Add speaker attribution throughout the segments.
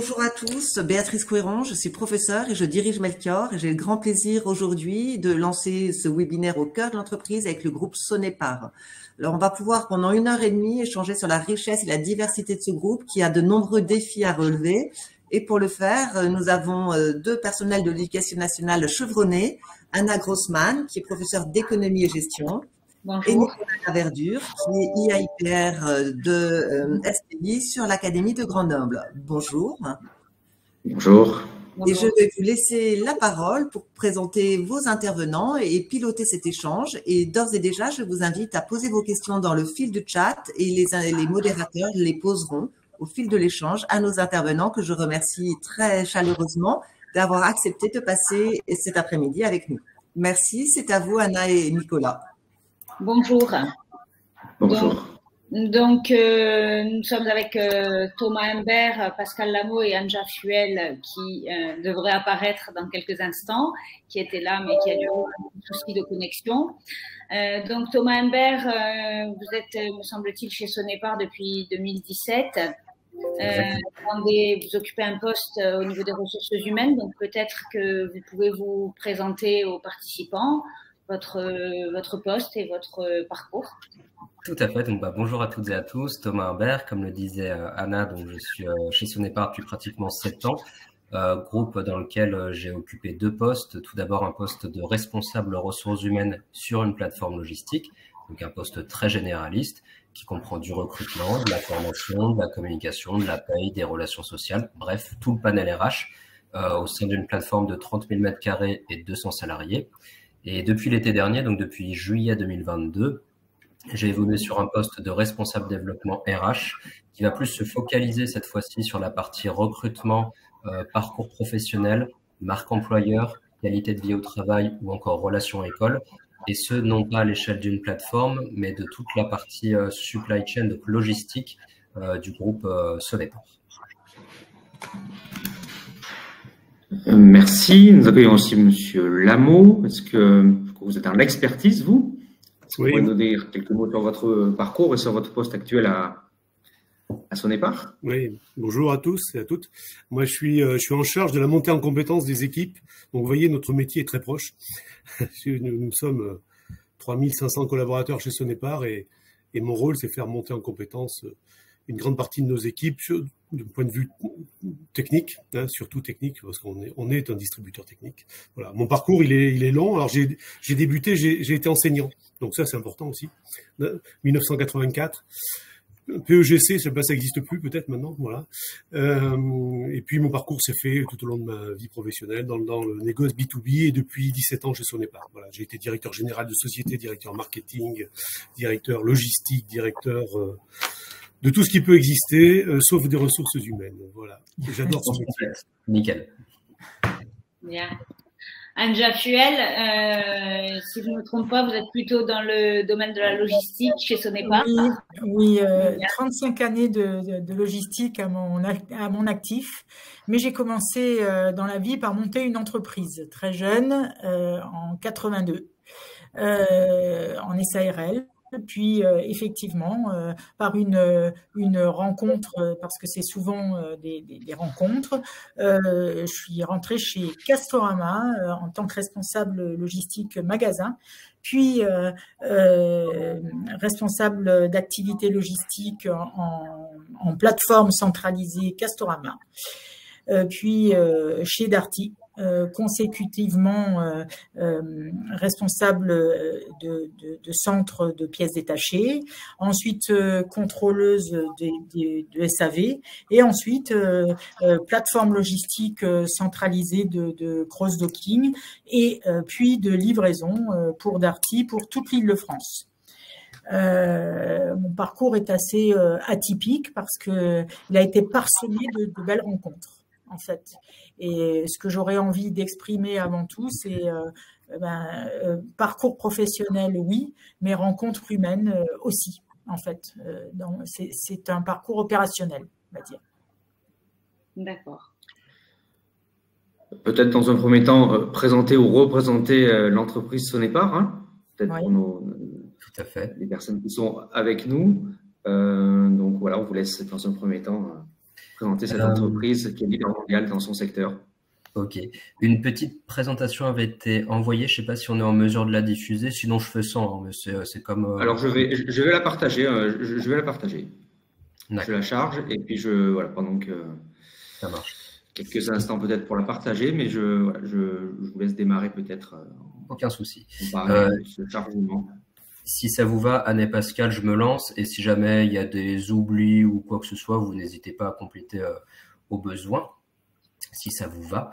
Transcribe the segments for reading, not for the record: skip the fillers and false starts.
Speaker 1: Bonjour à tous, Béatrice Couéron, je suis professeure et je dirige Melchior et j'ai le grand plaisir aujourd'hui de lancer ce webinaire au cœur de l'entreprise avec le groupe Sonepar. Alors on va pouvoir pendant 1h30 échanger sur la richesse et la diversité de ce groupe qui a de nombreux défis à relever. Et pour le faire, nous avons deux personnels de l'éducation nationale chevronnés, Anna Grossman qui est professeure d'économie et gestion, et
Speaker 2: Bonjour.
Speaker 1: Nicolas Verdure, qui est IAIPR de SPI sur l'Académie de Grenoble. Bonjour.
Speaker 3: Bonjour.
Speaker 1: Et je vais vous laisser la parole pour présenter vos intervenants et piloter cet échange. Et d'ores et déjà, je vous invite à poser vos questions dans le fil du chat et les modérateurs les poseront au fil de l'échange à nos intervenants que je remercie très chaleureusement d'avoir accepté de passer cet après-midi avec nous. Merci, c'est à vous Anna et Nicolas.
Speaker 2: Bonjour.
Speaker 3: Bonjour.
Speaker 2: Donc nous sommes avec Thomas Humbert, Pascal Lameau et Anja Fuel qui devraient apparaître dans quelques instants, qui étaient là mais qui a eu un souci de connexion. Donc Thomas Humbert, vous êtes, me semble-t-il, chez Sonepar depuis 2017. Vous occupez un poste au niveau des ressources humaines, donc peut-être que vous pouvez vous présenter aux participants, votre poste et votre parcours.
Speaker 4: Tout à fait. Donc, bonjour à toutes et à tous. Thomas Humbert, comme le disait Anna, donc je suis chez Sonepar depuis pratiquement 7 ans. Groupe dans lequel j'ai occupé 2 postes. Tout d'abord, un poste de responsable ressources humaines sur une plateforme logistique. Donc, un poste très généraliste qui comprend du recrutement, de la formation, de la communication, de la paye, des relations sociales. Bref, tout le panel RH au sein d'une plateforme de 30 000 m² et 200 salariés. Et depuis l'été dernier, donc depuis juillet 2022, j'ai évolué sur un poste de responsable développement RH qui va plus se focaliser cette fois-ci sur la partie recrutement, parcours professionnel, marque employeur, qualité de vie au travail ou encore relations école. Et ce, non pas à l'échelle d'une plateforme, mais de toute la partie supply chain, donc logistique du groupe Sonepar.
Speaker 3: Merci. Nous accueillons aussi Monsieur Lameau. Est-ce que vous êtes en expertise, vous? Est-ce que vous pouvez nous dire quelques mots sur votre parcours et sur votre poste actuel à Sonepar?
Speaker 5: Oui, bonjour à tous et à toutes. Moi, je suis en charge de la montée en compétences des équipes. Donc, vous voyez, notre métier est très proche. Nous sommes 3500 collaborateurs chez Sonepar et mon rôle, c'est faire monter en compétences une grande partie de nos équipes du point de vue technique, surtout technique, parce qu'on est un distributeur technique. Voilà. Mon parcours, il est long. Alors, j'ai débuté, j'ai été enseignant. Donc ça, c'est important aussi. 1984. PEGC, je sais pas, ça n'existe plus peut-être maintenant, voilà. Et puis mon parcours s'est fait tout au long de ma vie professionnelle dans le négoce B2B et depuis 17 ans chez Sonepar. Voilà, j'ai été directeur général de société, directeur marketing, directeur logistique, directeur de tout ce qui peut exister, sauf des ressources humaines. Voilà, j'adore ce métier.
Speaker 4: Nickel.
Speaker 2: Bien. Anja Fuel, si je ne me trompe pas, vous êtes plutôt dans le domaine de la logistique chez Sonepar.
Speaker 6: Oui, 35 années de logistique à mon actif, mais j'ai commencé dans la vie par monter une entreprise très jeune, en 82, en SARL. Puis effectivement, par une rencontre, parce que c'est souvent des rencontres, je suis rentrée chez Castorama en tant que responsable logistique magasin, puis responsable d'activité logistique en plateforme centralisée Castorama, puis chez Darty. Consécutivement responsable de centre de pièces détachées, ensuite contrôleuse de SAV et ensuite plateforme logistique centralisée de cross-docking et puis de livraison pour Darty pour toute l'Île-de-France. Mon parcours est assez atypique parce que il a été parsemé de belles rencontres en fait. Et ce que j'aurais envie d'exprimer avant tout, c'est parcours professionnel, oui, mais rencontres humaines aussi, en fait. C'est un parcours opérationnel, on va dire.
Speaker 2: D'accord.
Speaker 3: Peut-être dans un premier temps, présenter ou représenter l'entreprise Sonepar, hein, peut-être
Speaker 6: oui.
Speaker 3: Pour
Speaker 4: Tout à fait.
Speaker 3: les personnes qui sont avec nous. Donc voilà, on vous laisse dans un premier temps présenter cette entreprise qui est leader mondial dans son secteur.
Speaker 4: Ok. Une petite présentation avait été envoyée. Je ne sais pas si on est en mesure de la diffuser. Sinon, je fais sans. Mais c'est comme.
Speaker 3: Alors, je vais la partager. Je vais la partager. Je la charge et puis voilà, pendant que.
Speaker 4: Ça marche.
Speaker 3: Quelques instants peut-être pour la partager, mais je vous laisse démarrer peut-être.
Speaker 4: Aucun souci.
Speaker 3: Ce chargement.
Speaker 4: Si ça vous va, Anne et Pascal, je me lance. Et si jamais il y a des oublis ou quoi que ce soit, vous n'hésitez pas à compléter au besoin, si ça vous va.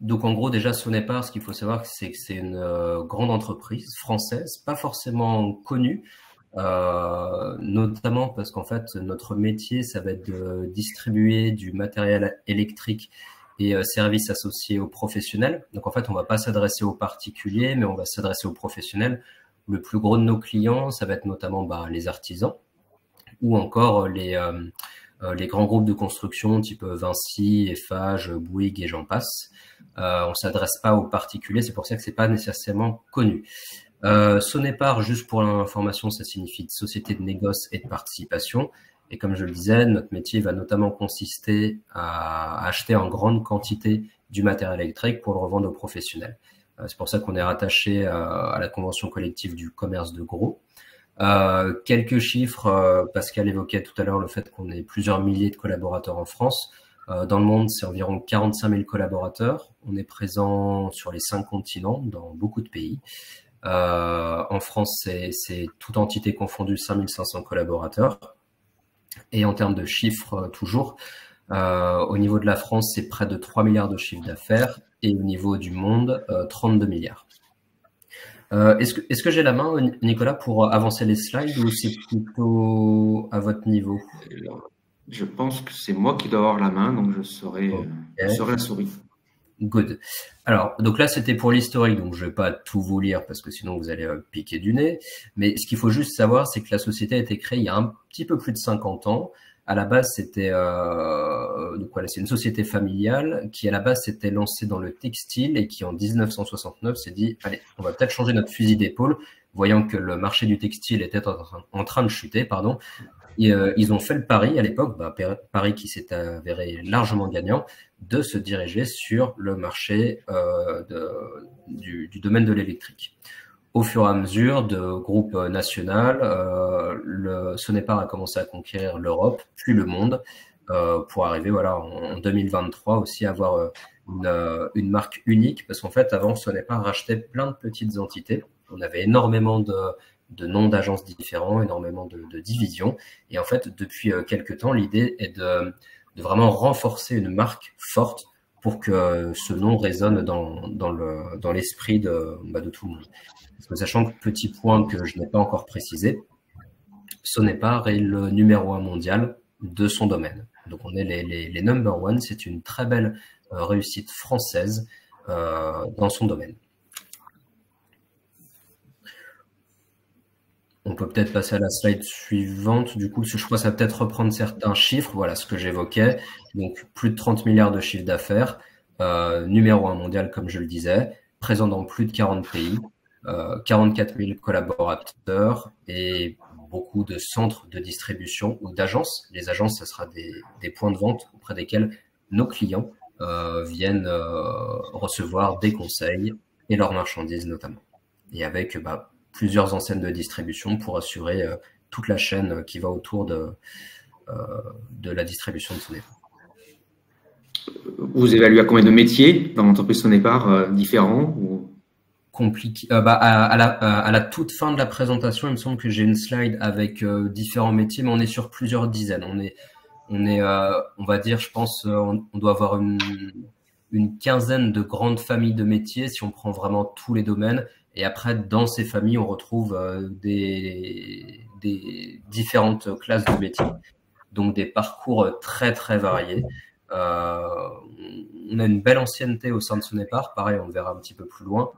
Speaker 4: Donc en gros, déjà, Sonepar, ce qu'il faut savoir, c'est que c'est une grande entreprise française, pas forcément connue, notamment parce qu'en fait, notre métier, ça va être de distribuer du matériel électrique et services associés aux professionnels. Donc en fait, on va pas s'adresser aux particuliers, mais on va s'adresser aux professionnels. Le plus gros de nos clients, ça va être notamment les artisans ou encore les grands groupes de construction type Vinci, Eiffage, Bouygues et j'en passe. On s'adresse pas aux particuliers, c'est pour ça que c'est pas nécessairement connu. Sonepar, juste pour l'information, ça signifie société de négoce et de participation. Et comme je le disais, notre métier va notamment consister à acheter en grande quantité du matériel électrique pour le revendre aux professionnels. C'est pour ça qu'on est rattaché à la convention collective du commerce de gros. Quelques chiffres, Pascal évoquait tout à l'heure le fait qu'on ait plusieurs milliers de collaborateurs en France. Dans le monde, c'est environ 45 000 collaborateurs. On est présent sur les 5 continents, dans beaucoup de pays. En France, c'est toute entité confondue, 5 500 collaborateurs. Et en termes de chiffres, toujours, au niveau de la France, c'est près de 3 milliards de chiffre d'affaires. Et au niveau du monde, 32 milliards. Est-ce que j'ai la main, Nicolas, pour avancer les slides ou c'est plutôt à votre niveau?
Speaker 3: Je pense que c'est moi qui dois avoir la main, donc je serai la souris.
Speaker 4: Good. Alors, donc là, c'était pour l'historique, donc je vais pas tout vous lire parce que sinon vous allez piquer du nez. Mais ce qu'il faut juste savoir, c'est que la société a été créée il y a un petit peu plus de 50 ans. À la base, c'était c'est une société familiale qui, à la base, s'était lancée dans le textile et qui, en 1969, s'est dit « Allez, on va peut-être changer notre fusil d'épaule », voyant que le marché du textile était en train de chuter, pardon. Et, ils ont fait le pari, à l'époque, pari qui s'est avéré largement gagnant, de se diriger sur le marché du domaine de l'électrique. Au fur et à mesure de groupe national, le Sonepar a commencé à conquérir l'Europe, puis le monde, pour arriver en 2023 aussi à avoir une marque unique, parce qu'en fait, avant, Sonepar rachetait plein de petites entités. On avait énormément de noms d'agences différents, énormément de divisions. Et en fait, depuis quelques temps, l'idée est de vraiment renforcer une marque forte pour que ce nom résonne dans l'esprit de tout le monde. Parce que sachant que, petit point que je n'ai pas encore précisé, Sonepar est le numéro 1 mondial de son domaine. Donc on est les number one, c'est une très belle réussite française dans son domaine. On peut peut-être passer à la slide suivante, du coup, je crois que ça va peut-être reprendre certains chiffres, voilà ce que j'évoquais. Donc plus de 30 milliards de chiffre d'affaires, numéro 1 mondial comme je le disais, présent dans plus de 40 pays. 44 000 collaborateurs et beaucoup de centres de distribution ou d'agences. Les agences, ce sera des points de vente auprès desquels nos clients viennent recevoir des conseils et leurs marchandises notamment. Et avec plusieurs enseignes de distribution pour assurer toute la chaîne qui va autour de la distribution de Sonepar.
Speaker 3: Vous évaluez à combien de métiers dans l'entreprise Sonepar différents ou...
Speaker 4: Compliqué. À la toute fin de la présentation, il me semble que j'ai une slide avec différents métiers, mais on est sur plusieurs dizaines. On va dire, je pense, on doit avoir une quinzaine de grandes familles de métiers si on prend vraiment tous les domaines. Et après, dans ces familles, on retrouve des différentes classes de métiers, donc des parcours très très variés. On a une belle ancienneté au sein de Sonepar, pareil, on le verra un petit peu plus loin.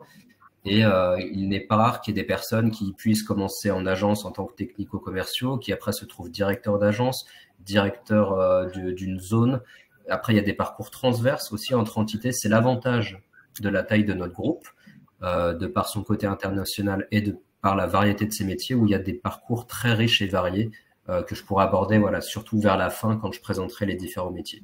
Speaker 4: Et il n'est pas rare qu'il y ait des personnes qui puissent commencer en agence en tant que technico-commerciaux, qui après se trouvent directeur d'agence, directeur d'une zone. Après, il y a des parcours transverses aussi entre entités. C'est l'avantage de la taille de notre groupe, de par son côté international et de par la variété de ses métiers, où il y a des parcours très riches et variés que je pourrais aborder, voilà, surtout vers la fin quand je présenterai les différents métiers.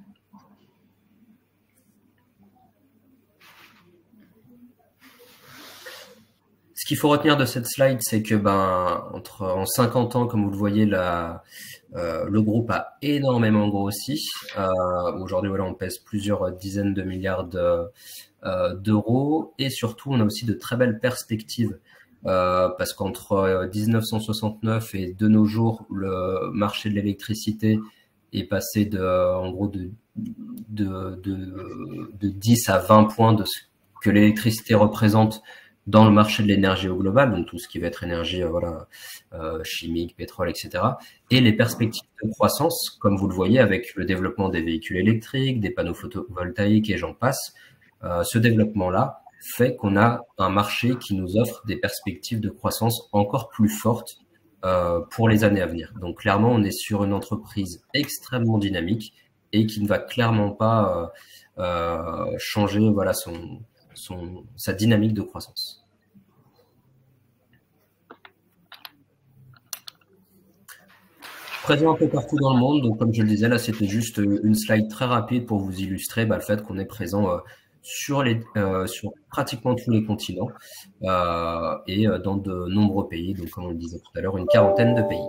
Speaker 4: Ce qu'il faut retenir de cette slide, c'est que en 50 ans, comme vous le voyez, le groupe a énormément grossi. Aujourd'hui, voilà, on pèse plusieurs dizaines de milliards d'euros, et surtout, on a aussi de très belles perspectives. Parce qu'entre 1969 et de nos jours, le marché de l'électricité est passé en gros de 10 à 20 points de ce que l'électricité représente dans le marché de l'énergie au global, donc tout ce qui va être énergie chimique, pétrole, etc. Et les perspectives de croissance, comme vous le voyez, avec le développement des véhicules électriques, des panneaux photovoltaïques et j'en passe, ce développement-là fait qu'on a un marché qui nous offre des perspectives de croissance encore plus fortes pour les années à venir. Donc clairement, on est sur une entreprise extrêmement dynamique et qui ne va clairement pas changer sa dynamique de croissance. Présent un peu partout dans le monde, donc comme je le disais, là c'était juste une slide très rapide pour vous illustrer le fait qu'on est présent sur pratiquement tous les continents et dans de nombreux pays, donc comme on le disait tout à l'heure, une quarantaine de pays.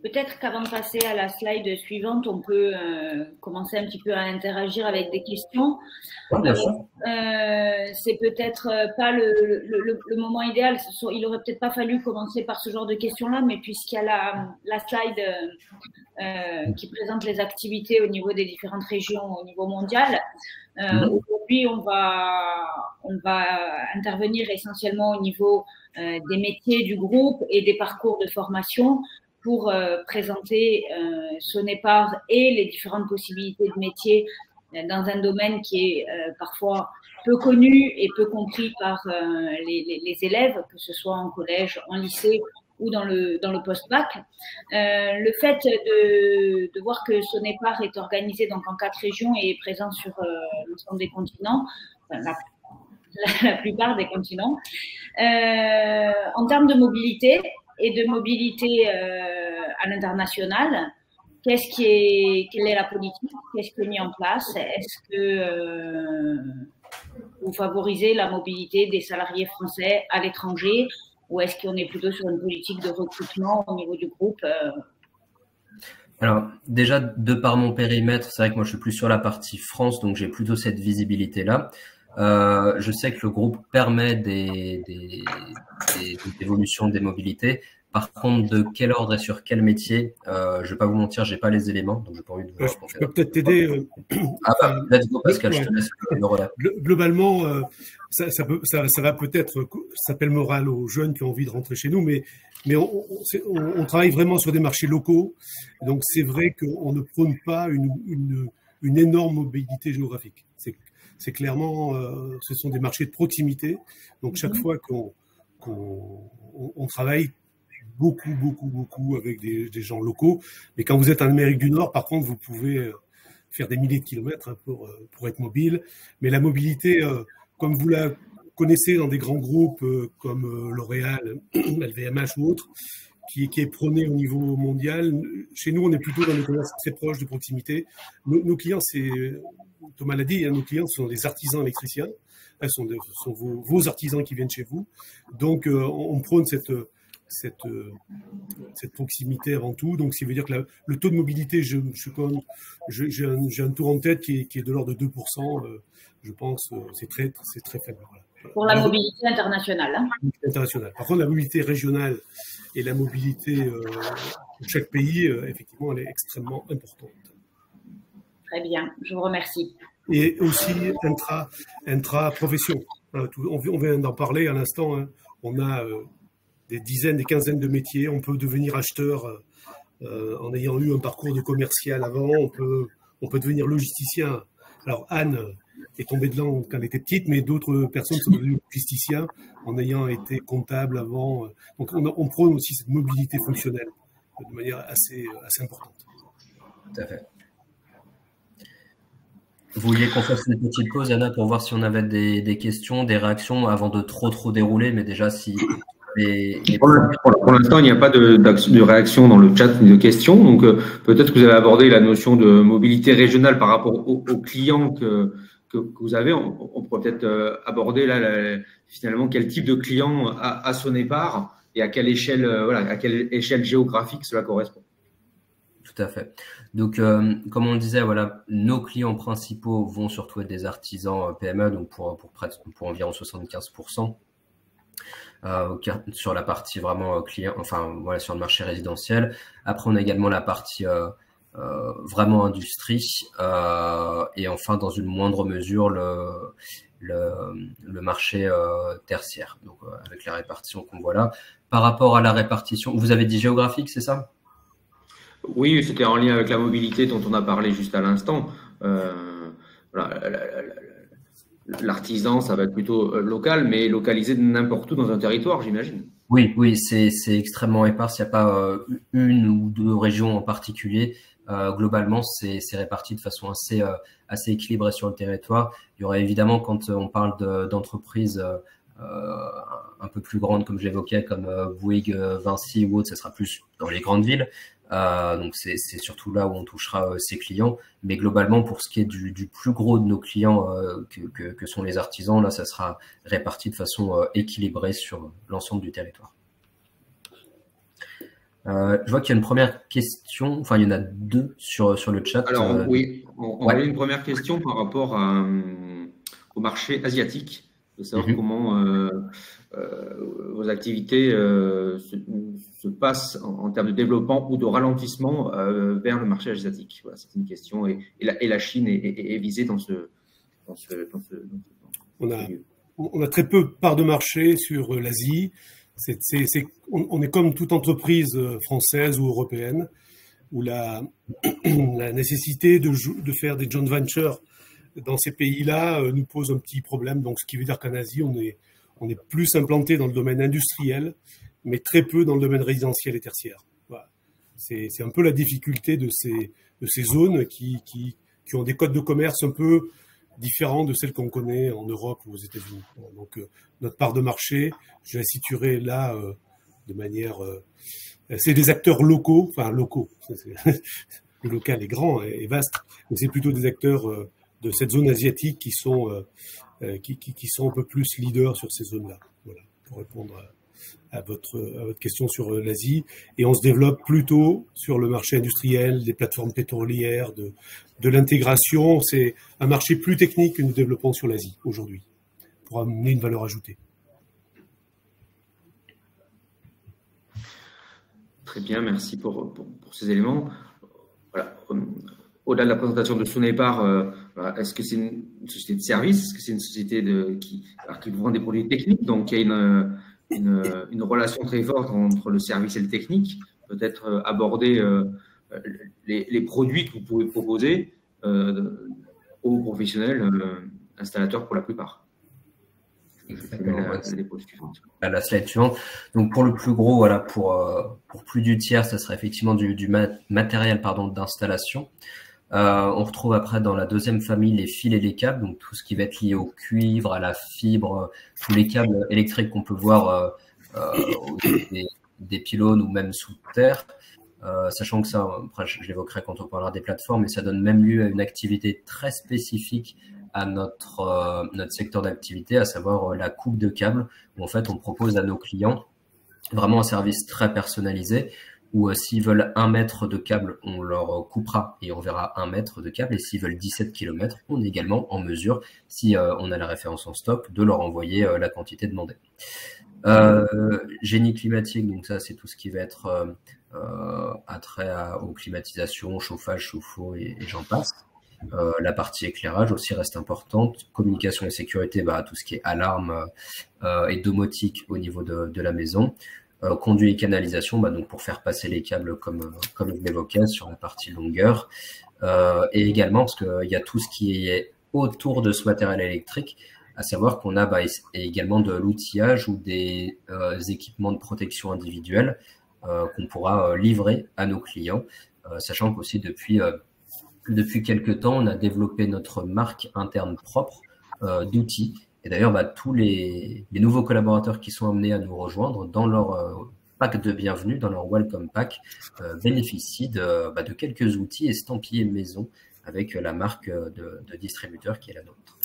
Speaker 2: Peut-être qu'avant de passer à la slide suivante, on peut commencer un petit peu à interagir avec des questions.
Speaker 4: Oui, bien sûr.
Speaker 2: C'est peut-être pas le moment idéal. Il aurait peut-être pas fallu commencer par ce genre de questions-là, mais puisqu'il y a la slide qui présente les activités au niveau des différentes régions au niveau mondial, aujourd'hui on va intervenir essentiellement au niveau des métiers du groupe et des parcours de formation, pour présenter Sonepar et les différentes possibilités de métier dans un domaine qui est parfois peu connu et peu compris par les élèves, que ce soit en collège, en lycée ou dans le post-bac. Le fait de voir que Sonepar est organisé donc en 4 régions et est présent sur l'ensemble des continents, enfin, la plupart des continents. En termes de mobilité, et de mobilité à l'international, quelle est la politique? Qu'est-ce qui est mis en place? Est-ce que vous favorisez la mobilité des salariés français à l'étranger, ou est-ce qu'on est plutôt sur une politique de recrutement au niveau du groupe?
Speaker 4: Alors déjà, de par mon périmètre, c'est vrai que moi je suis plus sur la partie France, donc j'ai plutôt cette visibilité-là. Je sais que le groupe permet des évolutions des mobilités. Par contre, de quel ordre et sur quel métier, je vais pas vous mentir, j'ai pas les éléments, donc j'ai pas envie de vous
Speaker 5: je peux peut-être t'aider.
Speaker 4: Let's go Pascal, je te laisse le relais.
Speaker 5: Globalement, ça va peut-être s'appelle morale aux jeunes qui ont envie de rentrer chez nous, mais on travaille vraiment sur des marchés locaux, donc c'est vrai qu'on ne prône pas une énorme mobilité géographique. C'est clairement, ce sont des marchés de proximité. Donc, chaque fois qu'on travaille beaucoup avec des gens locaux. Mais quand vous êtes en Amérique du Nord, par contre, vous pouvez faire des milliers de kilomètres pour être mobile. Mais la mobilité, comme vous la connaissez dans des grands groupes comme L'Oréal, LVMH ou autres, qui est prônée au niveau mondial, chez nous, on est plutôt dans des commerces très proches de proximité. Nos clients, Thomas l'a dit, nos clients sont des artisans électriciens. Ce sont vos artisans qui viennent chez vous. Donc, on prône cette proximité avant tout. Donc, ça veut dire que le taux de mobilité, j'ai un taux en tête qui est de l'ordre de 2%. Je pense c'est très faible. Voilà.
Speaker 2: Pour la mobilité internationale.
Speaker 5: Internationale. Par contre, la mobilité régionale et la mobilité de chaque pays, effectivement, elle est extrêmement importante.
Speaker 2: Très bien, je vous remercie.
Speaker 5: Et aussi intra-profession. On vient d'en parler à l'instant. Hein. On a des dizaines, des quinzaines de métiers. On peut devenir acheteur en ayant eu un parcours de commercial avant. On peut devenir logisticien. Alors Anne est tombée dedans quand elle était petite, mais d'autres personnes sont devenues logisticiens en ayant été comptables avant. Donc on prône aussi cette mobilité fonctionnelle de manière assez importante.
Speaker 4: Tout à fait. Vous vouliez qu'on fasse une petite pause, Anna, pour voir si on avait des questions, des réactions avant de trop dérouler, mais déjà si
Speaker 3: Pour l'instant, il n'y a pas de réaction dans le chat ni de questions. Donc, peut-être que vous avez abordé la notion de mobilité régionale par rapport aux clients que vous avez. On pourrait peut-être aborder là, finalement, quel type de client a Sonepar et à quelle échelle, à quelle échelle géographique cela correspond.
Speaker 4: Tout à fait. Donc, comme on le disait, nos clients principaux vont surtout être des artisans PME, donc pour environ 75%. Sur la partie vraiment client, sur le marché résidentiel. Après, on a également la partie vraiment industrie et enfin, dans une moindre mesure, le marché tertiaire. Donc, avec la répartition qu'on voit là. Par rapport à la répartition, vous avez dit géographique, c'est ça?
Speaker 3: Oui, c'était en lien avec la mobilité dont on a parlé juste à l'instant. L'artisan, ça va être plutôt local, mais localisé n'importe où dans un territoire, j'imagine.
Speaker 4: Oui, c'est extrêmement éparse. Il n'y a pas une ou deux régions en particulier. Globalement, c'est réparti de façon assez équilibrée sur le territoire. Il y aurait évidemment, quand on parle d'entreprises un peu plus grandes, comme je l'évoquais, comme Bouygues, Vinci ou autre, ce sera plus dans les grandes villes. Donc c'est surtout là où on touchera ces clients, mais globalement pour ce qui est du plus gros de nos clients que sont les artisans, là ça sera réparti de façon équilibrée sur l'ensemble du territoire. Je vois qu'il y a une première question, enfin il y en a deux sur le chat.
Speaker 3: Alors oui, on a une première question par rapport au marché asiatique, de savoir comment vos activités se passent en termes de développement ou de ralentissement vers le marché asiatique. Voilà, c'est une question. Et la Chine est visée dans ce
Speaker 5: on a très peu de part de marché sur l'Asie. On est comme toute entreprise française ou européenne où la nécessité de faire des joint ventures dans ces pays-là nous pose un petit problème. Donc, ce qui veut dire qu'en Asie, on est plus implanté dans le domaine industriel, mais très peu dans le domaine résidentiel et tertiaire. Voilà. C'est un peu la difficulté de ces zones qui ont des codes de commerce un peu différents de celles qu'on connaît en Europe ou aux États-Unis. Donc, notre part de marché, je la situerai là de manière... c'est des acteurs locaux, le local est grand et vaste, mais c'est plutôt des acteurs de cette zone asiatique qui sont un peu plus leaders sur ces zones-là. Voilà, pour répondre à votre question sur l'Asie. Et on se développe plutôt sur le marché industriel, des plateformes pétrolières, de l'intégration. C'est un marché plus technique que nous développons sur l'Asie aujourd'hui, pour amener une valeur ajoutée.
Speaker 3: Très bien, merci pour ces éléments. Voilà. Au-delà de la présentation de Sonepar, est-ce que c'est une société de service? Est-ce que c'est une société qui vend des produits techniques? Donc, il y a une relation très forte entre le service et le technique. Peut-être aborder les produits que vous pouvez proposer aux professionnels installateurs pour la plupart.
Speaker 4: La slide suivante. Donc pour le plus gros, voilà, pour plus du tiers, ça serait effectivement du matériel d'installation. On retrouve après dans la deuxième famille les fils et les câbles, donc tout ce qui va être lié au cuivre, à la fibre, tous les câbles électriques qu'on peut voir des pylônes ou même sous terre. Sachant que ça, après je l'évoquerai quand on parlera des plateformes, mais ça donne même lieu à une activité très spécifique à notre secteur d'activité, à savoir la coupe de câbles, où en fait on propose à nos clients vraiment un service très personnalisé, où s'ils veulent 1 mètre de câble, on leur coupera et on verra 1 mètre de câble, et s'ils veulent 17 km, on est également en mesure, si on a la référence en stock, de leur envoyer la quantité demandée. Génie climatique, donc ça c'est tout ce qui va être attrait aux climatisations, chauffage, chauffe-eau et j'en passe. La partie éclairage aussi reste importante, communication et sécurité, tout ce qui est alarme et domotique au niveau de la maison, conduit et canalisation, donc pour faire passer les câbles comme je l'évoquais sur la partie longueur, et également parce qu'il y a tout ce qui est autour de ce matériel électrique, à savoir qu'on a également de l'outillage ou des équipements de protection individuelle qu'on pourra livrer à nos clients, sachant qu'aussi depuis quelques temps, on a développé notre marque interne propre d'outils Et d'ailleurs, tous les nouveaux collaborateurs qui sont amenés à nous rejoindre dans leur pack de bienvenue, dans leur welcome pack, bénéficient de quelques outils estampillés maison avec la marque de distributeur qui est la nôtre.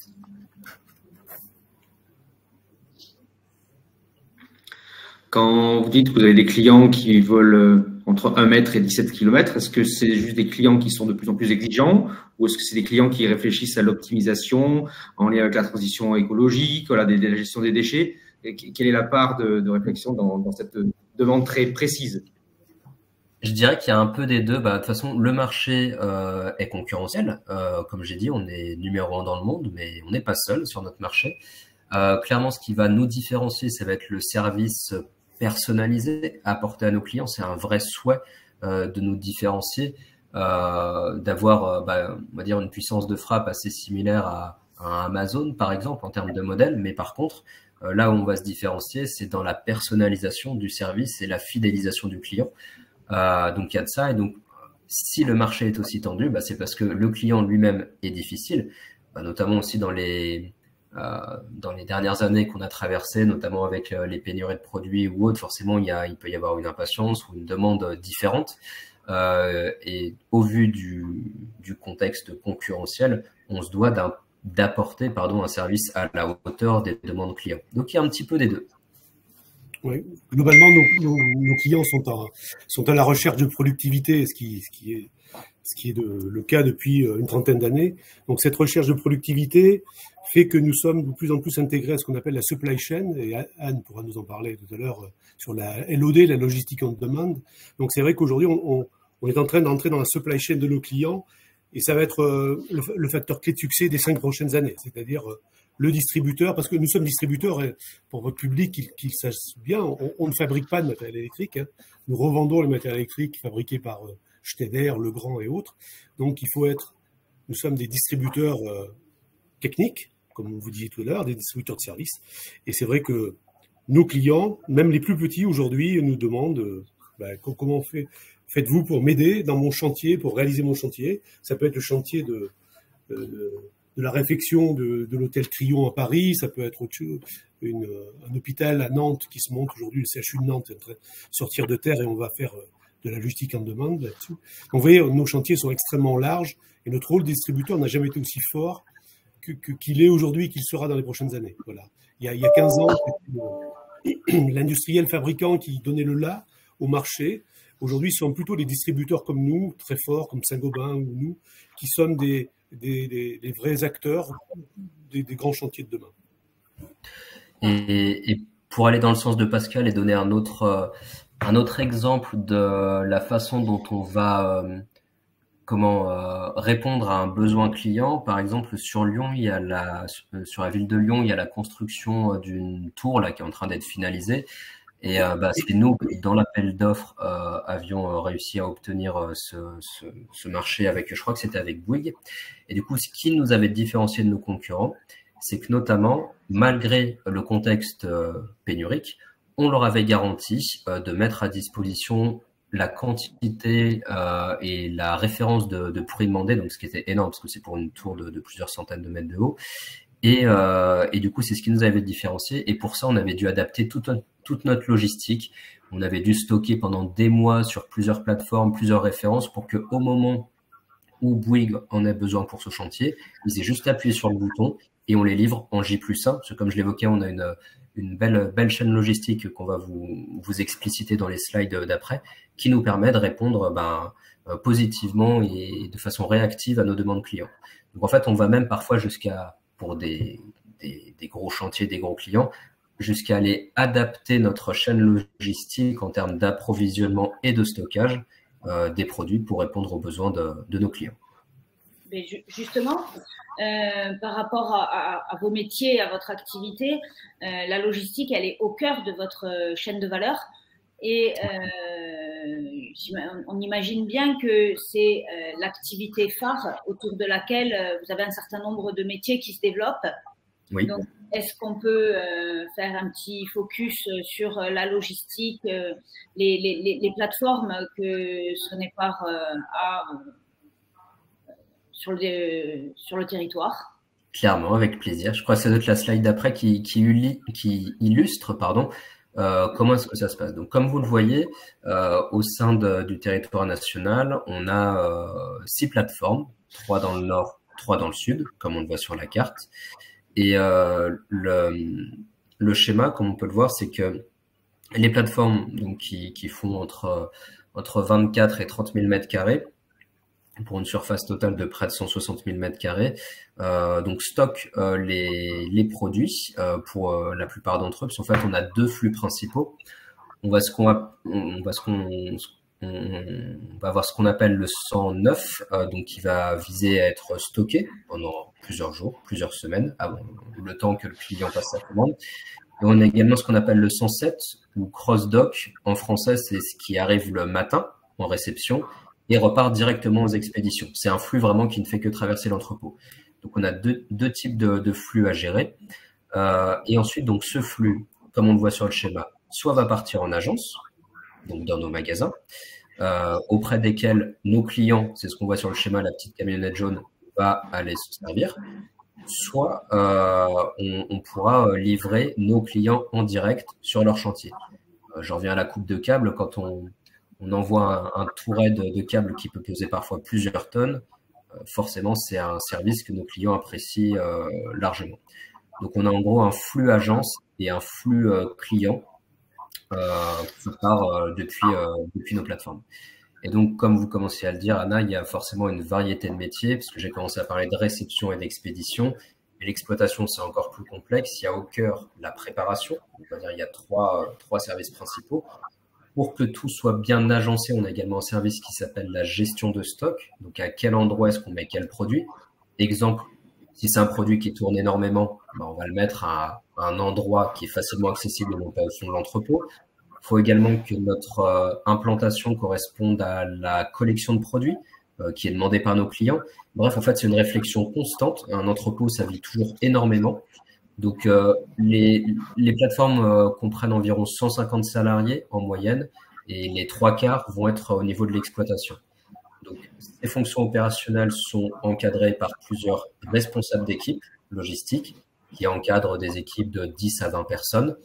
Speaker 3: Quand vous dites que vous avez des clients qui volent entre 1 mètre et 17 km, est-ce que c'est juste des clients qui sont de plus en plus exigeants ou est-ce que c'est des clients qui réfléchissent à l'optimisation en lien avec la transition écologique, voilà, la gestion des déchets? Quelle est la part de réflexion dans cette demande très précise?
Speaker 4: Je dirais qu'il y a un peu des deux. De toute façon, le marché est concurrentiel. Comme j'ai dit, on est numéro 1 dans le monde, mais on n'est pas seul sur notre marché. Clairement, ce qui va nous différencier, ça va être le service personnalisé apporté à nos clients. C'est un vrai souhait de nous différencier, d'avoir, on va dire, une puissance de frappe assez similaire à Amazon, par exemple, en termes de modèle. Mais par contre, là où on va se différencier, c'est dans la personnalisation du service et la fidélisation du client. Donc, il y a de ça. Et donc, si le marché est aussi tendu, c'est parce que le client lui-même est difficile, notamment aussi dans les dernières années qu'on a traversées, notamment avec les pénuries de produits ou autres. Forcément, il peut y avoir une impatience ou une demande différente. Et au vu du contexte concurrentiel, on se doit d'apporter un service à la hauteur des demandes clients. Donc, il y a un petit peu des deux.
Speaker 5: Oui. Globalement, nos clients sont à la recherche de productivité, ce qui est le cas depuis une trentaine d'années. Donc, cette recherche de productivité fait que nous sommes de plus en plus intégrés à ce qu'on appelle la supply chain, et Anne pourra nous en parler tout à l'heure sur la LOD, la logistique on demand. Donc, c'est vrai qu'aujourd'hui, on est en train d'entrer dans la supply chain de nos clients, et ça va être le facteur clé de succès des 5 prochaines années, c'est-à-dire le distributeur, parce que nous sommes distributeurs, et pour votre public, qu'il sache bien, on ne fabrique pas de matériel électrique, hein. Nous revendons les matériels électriques fabriqués par Schneider, Legrand et autres. Donc, nous sommes des distributeurs techniques, comme on vous disait tout à l'heure, des distributeurs de services. Et c'est vrai que nos clients, même les plus petits aujourd'hui, nous demandent comment faites-vous pour m'aider dans mon chantier, pour réaliser mon chantier. Ça peut être le chantier de la réfection de l'hôtel Crillon à Paris, ça peut être un hôpital à Nantes qui se monte aujourd'hui, le CHU de Nantes est en train de sortir de terre et on va faire de la logistique en demande là-dessus. Donc, vous voyez, nos chantiers sont extrêmement larges et notre rôle de distributeur n'a jamais été aussi fort qu'il est aujourd'hui, qu'il sera dans les prochaines années. Voilà. Il y a 15 ans, l'industriel fabricant qui donnait le là au marché. Aujourd'hui, ce sont plutôt les distributeurs comme nous, très forts, comme Saint-Gobain ou nous, qui sommes des vrais acteurs des grands chantiers de demain.
Speaker 4: Et pour aller dans le sens de Pascal et donner un autre exemple de la façon dont on va répondre à un besoin client. Par exemple, sur Lyon, sur la ville de Lyon, il y a la construction d'une tour là qui est en train d'être finalisée. Et c'est nous, dans l'appel d'offres, avions réussi à obtenir ce marché avec, je crois que c'était avec Bouygues. Et du coup, ce qui nous avait différencié de nos concurrents, c'est que notamment, malgré le contexte pénurique, on leur avait garanti de mettre à disposition la quantité et la référence de prix demandé, donc ce qui était énorme parce que c'est pour une tour de plusieurs centaines de mètres de haut. Et du coup, c'est ce qui nous avait différencié. Et pour ça, on avait dû adapter toute notre logistique. On avait dû stocker pendant des mois sur plusieurs plateformes, plusieurs références pour que au moment où Bouygues en a besoin pour ce chantier, ils aient juste appuyé sur le bouton et on les livre en J+1. Parce que comme je l'évoquais, on a une belle chaîne logistique qu'on va vous expliciter dans les slides d'après, qui nous permet de répondre positivement et de façon réactive à nos demandes clients. Donc en fait, on va même parfois pour des gros chantiers, des gros clients, jusqu'à aller adapter notre chaîne logistique en termes d'approvisionnement et de stockage des produits pour répondre aux besoins de nos clients.
Speaker 2: Mais justement, par rapport à vos métiers, à votre activité, la logistique, elle est au cœur de votre chaîne de valeur. Et on imagine bien que c'est l'activité phare autour de laquelle vous avez un certain nombre de métiers qui se développent.
Speaker 4: Oui.
Speaker 2: Donc, est-ce qu'on peut faire un petit focus sur la logistique, les plateformes que Sonepar a sur le territoire?
Speaker 4: Clairement, avec plaisir. Je crois que ça doit être la slide d'après qui illustre, pardon, comment est-ce que ça se passe. Donc, comme vous le voyez, au sein du territoire national, on a 6 plateformes, 3 dans le nord, 3 dans le sud, comme on le voit sur la carte. Et le schéma, comme on peut le voir, c'est que les plateformes donc, qui font entre 24 et 30 000 mètres carrés, pour une surface totale de près de 160 000 mètres carrés, donc stockent les produits pour la plupart d'entre eux, parce qu'en fait, on a 2 flux principaux. On va avoir ce qu'on appelle le 109, donc qui va viser à être stocké pendant plusieurs jours, plusieurs semaines, avant le temps que le client passe sa commande. Et on a également ce qu'on appelle le 107, ou cross-dock. En français, c'est ce qui arrive le matin en réception et repart directement aux expéditions. C'est un flux vraiment qui ne fait que traverser l'entrepôt. Donc, on a deux types de flux à gérer. Et ensuite, donc, ce flux, comme on le voit sur le schéma, soit va partir en agence, donc dans nos magasins, auprès desquels nos clients, c'est ce qu'on voit sur le schéma, la petite camionnette jaune, va aller se servir, soit on pourra livrer nos clients en direct sur leur chantier. J'en reviens à la coupe de câble. Quand on envoie un touret de câble qui peut peser parfois plusieurs tonnes, forcément, c'est un service que nos clients apprécient largement. Donc, on a en gros un flux agence et un flux client qui part depuis nos plateformes. Et donc, comme vous commencez à le dire, Anna, il y a forcément une variété de métiers, parce que j'ai commencé à parler de réception et d'expédition. Mais l'exploitation, c'est encore plus complexe. Il y a au cœur la préparation. On va dire il y a trois services principaux. Pour que tout soit bien agencé, on a également un service qui s'appelle la gestion de stock. Donc, à quel endroit est-ce qu'on met quel produit? Exemple, si c'est un produit qui tourne énormément, on va le mettre à un endroit qui est facilement accessible et non pas au fond de l'entrepôt. Il faut également que notre implantation corresponde à la collection de produits qui est demandée par nos clients. Bref, en fait, c'est une réflexion constante. Un entrepôt, ça vit toujours énormément. Donc, les plateformes comprennent environ 150 salariés en moyenne et les 3/4 vont être au niveau de l'exploitation. Donc, ces fonctions opérationnelles sont encadrées par plusieurs responsables d'équipe logistique qui encadrent des équipes de 10 à 20 personnes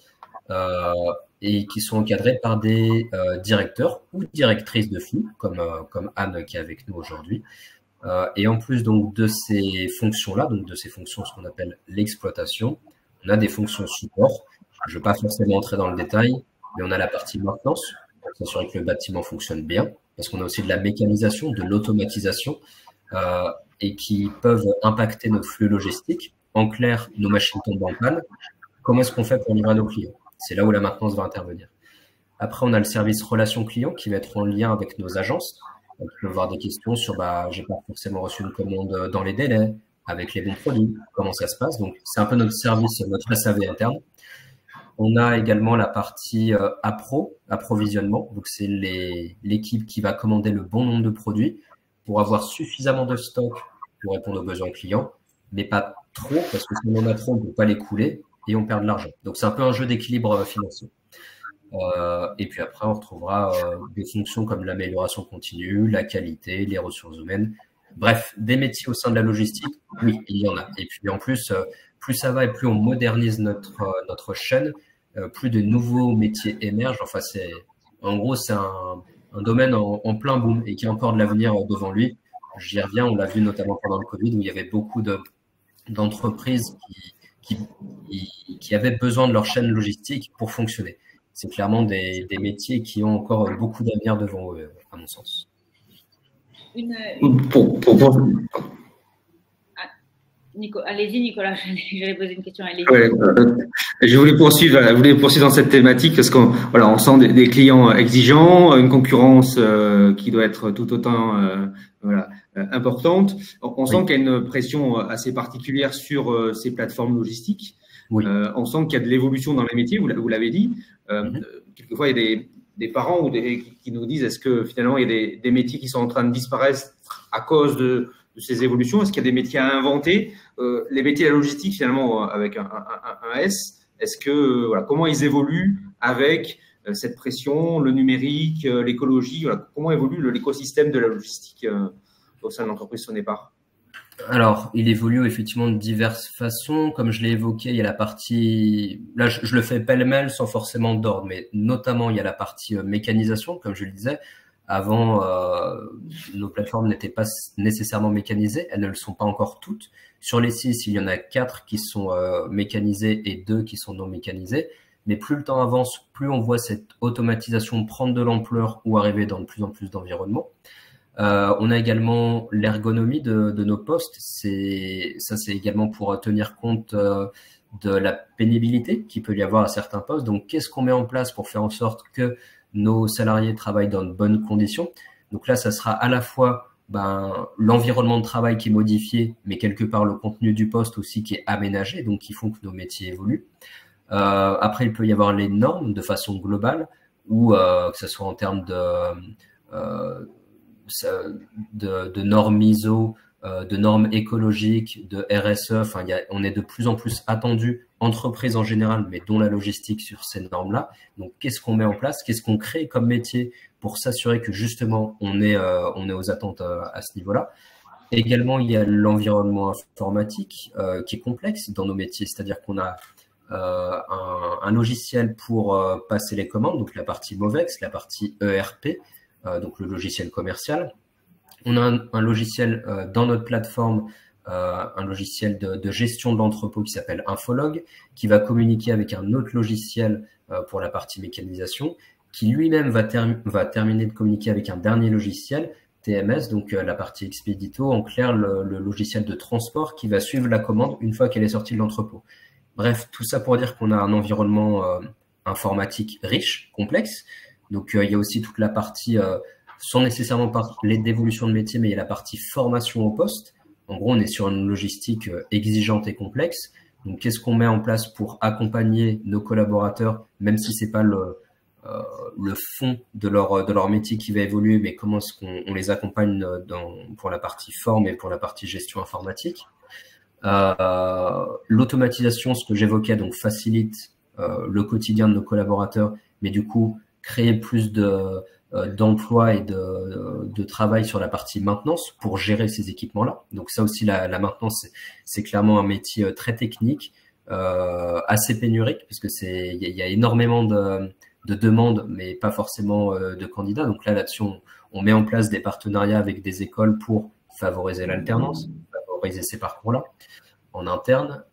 Speaker 4: et qui sont encadrées par des directeurs ou directrices de flux, comme Anne qui est avec nous aujourd'hui. Et en plus donc de ces fonctions-là, donc de ces fonctions, ce qu'on appelle l'exploitation, on a des fonctions support. Je ne vais pas forcément entrer dans le détail, mais on a la partie maintenance, pour s'assurer que le bâtiment fonctionne bien, parce qu'on a aussi de la mécanisation, de l'automatisation, et qui peuvent impacter notre flux logistique. En clair, nos machines tombent en panne. Comment est-ce qu'on fait pour livrer à nos clients? C'est là où la maintenance va intervenir. Après, on a le service relation client qui va être en lien avec nos agences. On peut avoir des questions sur j'ai pas forcément reçu une commande dans les délais, avec les bons produits, comment ça se passe. Donc, c'est un peu notre service, notre SAV interne. On a également la partie approvisionnement. Donc, c'est l'équipe qui va commander le bon nombre de produits pour avoir suffisamment de stock pour répondre aux besoins clients, mais pas trop, parce que si on en a trop, on ne peut pas les couler et on perd de l'argent. Donc, c'est un peu un jeu d'équilibre financier. Et puis après, on retrouvera des fonctions comme l'amélioration continue, la qualité, les ressources humaines. Bref, des métiers au sein de la logistique, oui, il y en a. Et puis en plus, plus ça va et plus on modernise notre chaîne, plus de nouveaux métiers émergent. Enfin, en gros, c'est un domaine en plein boom et qui a encore de l'avenir devant lui. J'y reviens, on l'a vu notamment pendant le Covid, où il y avait beaucoup d'entreprises qui avaient besoin de leur chaîne logistique pour fonctionner. C'est clairement des métiers qui ont encore beaucoup d'avenir devant eux, à mon sens.
Speaker 2: Allez-y, Nicolas, j'allais poser une question.
Speaker 3: Je voulais poursuivre dans cette thématique parce qu'on on sent des clients exigeants, une concurrence qui doit être tout autant importante. On sent qu'il y a une pression assez particulière sur ces plateformes logistiques. Oui. On sent qu'il y a de l'évolution dans les métiers, vous l'avez dit. Quelquefois, il y a des parents qui nous disent est-ce que finalement il y a des métiers qui sont en train de disparaître à cause de ces évolutions? Est-ce qu'il y a des métiers à inventer? Les métiers de la logistique, finalement, avec un S, est-ce que comment ils évoluent avec cette pression, le numérique, l'écologie? Comment évolue l'écosystème de la logistique au sein de l'entreprise Sonepar?
Speaker 4: Alors, il évolue effectivement de diverses façons. Comme je l'ai évoqué, il y a la partie, là je le fais pêle-mêle sans forcément d'ordre, mais notamment il y a la partie mécanisation, comme je le disais. Avant, nos plateformes n'étaient pas nécessairement mécanisées, elles ne le sont pas encore toutes. Sur les 6, il y en a 4 qui sont mécanisées et 2 qui sont non mécanisées. Mais plus le temps avance, plus on voit cette automatisation prendre de l'ampleur ou arriver dans de plus en plus d'environnements. On a également l'ergonomie de nos postes. C'est également pour tenir compte de la pénibilité qu'il peut y avoir à certains postes. Donc, qu'est-ce qu'on met en place pour faire en sorte que nos salariés travaillent dans de bonnes conditions? Donc là, ça sera à la fois l'environnement de travail qui est modifié, mais quelque part le contenu du poste aussi qui est aménagé, donc qui font que nos métiers évoluent. Après, il peut y avoir les normes de façon globale, ou que ce soit en termes de normes ISO, de normes écologiques, de RSE. Enfin, on est de plus en plus attendu, entreprise en général, mais dont la logistique, sur ces normes-là. Donc, qu'est-ce qu'on met en place? Qu'est-ce qu'on crée comme métier pour s'assurer que justement on est aux attentes à ce niveau-là? Également, il y a l'environnement informatique qui est complexe dans nos métiers, c'est-à-dire qu'on a un logiciel pour passer les commandes, donc la partie MOVEX, la partie ERP, donc le logiciel commercial. On a un logiciel dans notre plateforme, un logiciel de gestion de l'entrepôt qui s'appelle Infolog, qui va communiquer avec un autre logiciel pour la partie mécanisation, qui lui-même va terminer de communiquer avec un dernier logiciel, TMS, donc la partie Expedito, en clair le logiciel de transport qui va suivre la commande une fois qu'elle est sortie de l'entrepôt. Bref, tout ça pour dire qu'on a un environnement informatique riche, complexe. Donc, il y a aussi toute la partie, sans nécessairement parler d'évolution de métier, mais il y a la partie formation au poste. En gros, on est sur une logistique exigeante et complexe. Donc, qu'est-ce qu'on met en place pour accompagner nos collaborateurs, même si c'est pas le fond de leur métier qui va évoluer, mais comment est-ce qu'on les accompagne pour la partie forme et pour la partie gestion informatique. L'automatisation, ce que j'évoquais, donc facilite le quotidien de nos collaborateurs, mais du coup créer plus d'emploi et de travail sur la partie maintenance pour gérer ces équipements-là. Donc ça aussi, la maintenance, c'est clairement un métier très technique, assez pénurique, parce que il y a énormément de demandes, mais pas forcément de candidats. Donc là-dessus, on met en place des partenariats avec des écoles pour favoriser l'alternance, favoriser ces parcours-là en interne.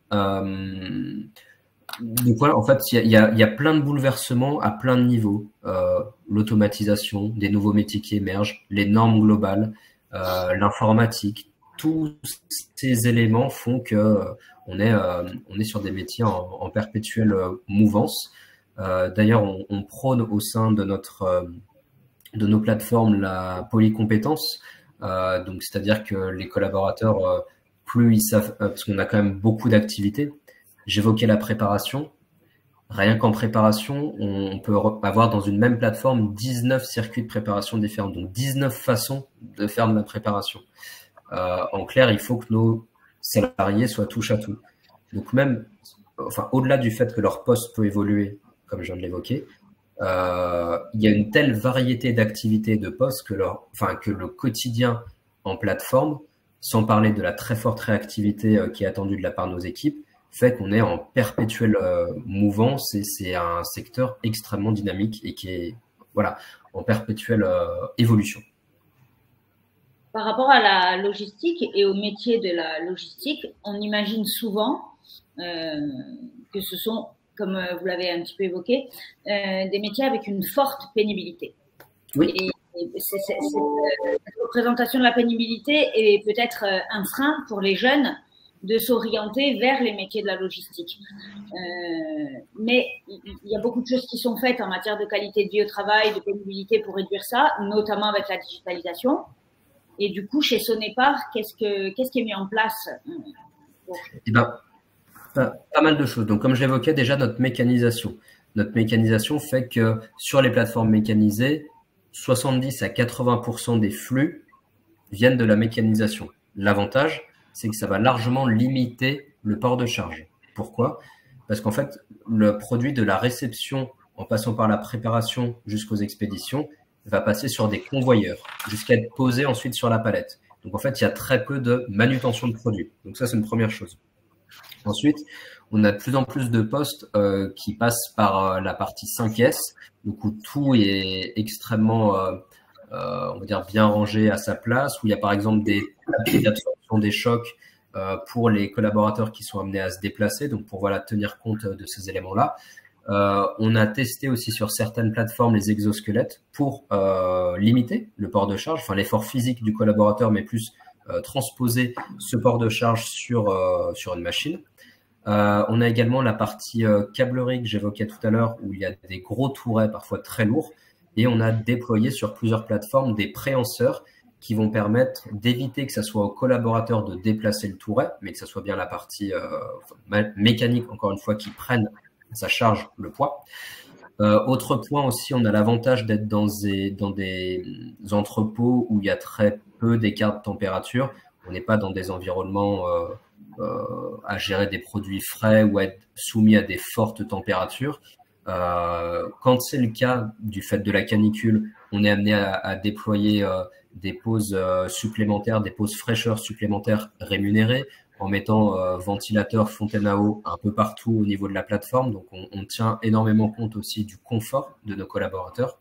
Speaker 4: Donc voilà, en fait, il y a plein de bouleversements à plein de niveaux. L'automatisation, des nouveaux métiers qui émergent, les normes globales, l'informatique, tous ces éléments font que on est sur des métiers en perpétuelle mouvance. D'ailleurs, on prône au sein de nos plateformes la polycompétence. Donc, c'est-à-dire que les collaborateurs, plus ils savent, parce qu'on a quand même beaucoup d'activités. J'évoquais la préparation. Rien qu'en préparation, on peut avoir dans une même plateforme 19 circuits de préparation différents, donc 19 façons de faire de la préparation. En clair, il faut que nos salariés soient touche à tout. Donc même, au-delà du fait que leur poste peut évoluer, comme je viens de l'évoquer, il y a une telle variété d'activités de postes que le quotidien en plateforme, sans parler de la très forte réactivité qui est attendue de la part de nos équipes, fait qu'on est en perpétuelle mouvance et c'est un secteur extrêmement dynamique et qui est en perpétuelle évolution.
Speaker 2: Par rapport à la logistique et au métier de la logistique, on imagine souvent que ce sont, comme vous l'avez un petit peu évoqué, des métiers avec une forte pénibilité.
Speaker 4: Oui.
Speaker 2: Et cette représentation de la pénibilité est peut-être un frein pour les jeunes de s'orienter vers les métiers de la logistique. Mais il y a beaucoup de choses qui sont faites en matière de qualité de vie au travail, de pénibilité pour réduire ça, notamment avec la digitalisation. Et du coup, chez Sonepar, qu'est-ce qui est mis en place
Speaker 4: pas mal de choses. Donc, comme je l'évoquais déjà, notre mécanisation. Notre mécanisation fait que sur les plateformes mécanisées, 70 à 80% des flux viennent de la mécanisation. L'avantage, c'est que ça va largement limiter le port de charge. Pourquoi? Parce qu'en fait, le produit de la réception, en passant par la préparation jusqu'aux expéditions, va passer sur des convoyeurs jusqu'à être posé ensuite sur la palette. Donc, en fait, il y a très peu de manutention de produits. Donc, ça, c'est une première chose. Ensuite, on a de plus en plus de postes qui passent par la partie 5S, donc où tout est extrêmement, on va dire, bien rangé à sa place, où il y a par exemple des papiers d'absorption des chocs pour les collaborateurs qui sont amenés à se déplacer, donc pour voilà, tenir compte de ces éléments-là. On a testé aussi sur certaines plateformes les exosquelettes pour limiter le port de charge, enfin l'effort physique du collaborateur, mais plus transposer ce port de charge sur une machine. On a également la partie câblerie que j'évoquais tout à l'heure, où il y a des gros tourets parfois très lourds, et on a déployé sur plusieurs plateformes des préhenseurs qui vont permettre d'éviter que ça soit au collaborateur de déplacer le touret, mais que ça soit bien la partie mécanique, encore une fois, qui prenne sa charge le poids. Autre point aussi, on a l'avantage d'être dans des entrepôts où il y a très peu d'écart de température. On n'est pas dans des environnements à gérer des produits frais ou à être soumis à des fortes températures. Quand c'est le cas du fait de la canicule, on est amené à déployer des pauses supplémentaires, des pauses fraîcheur supplémentaires rémunérées, en mettant ventilateur, fontaine à eau un peu partout au niveau de la plateforme. Donc, on tient énormément compte aussi du confort de nos collaborateurs.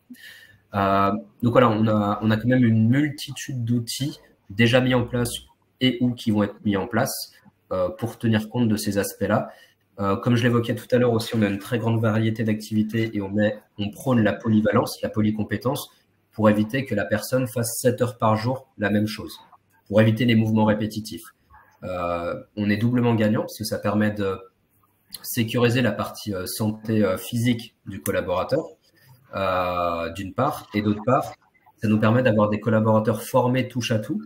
Speaker 4: Donc voilà, on a quand même une multitude d'outils déjà mis en place et ou qui vont être mis en place pour tenir compte de ces aspects-là. Comme je l'évoquais tout à l'heure aussi, on a une très grande variété d'activités et on prône la polyvalence, la polycompétence, pour éviter que la personne fasse 7 heures par jour la même chose, pour éviter les mouvements répétitifs. On est doublement gagnant parce que ça permet de sécuriser la partie santé physique du collaborateur, d'une part, et d'autre part, ça nous permet d'avoir des collaborateurs formés touche à tout,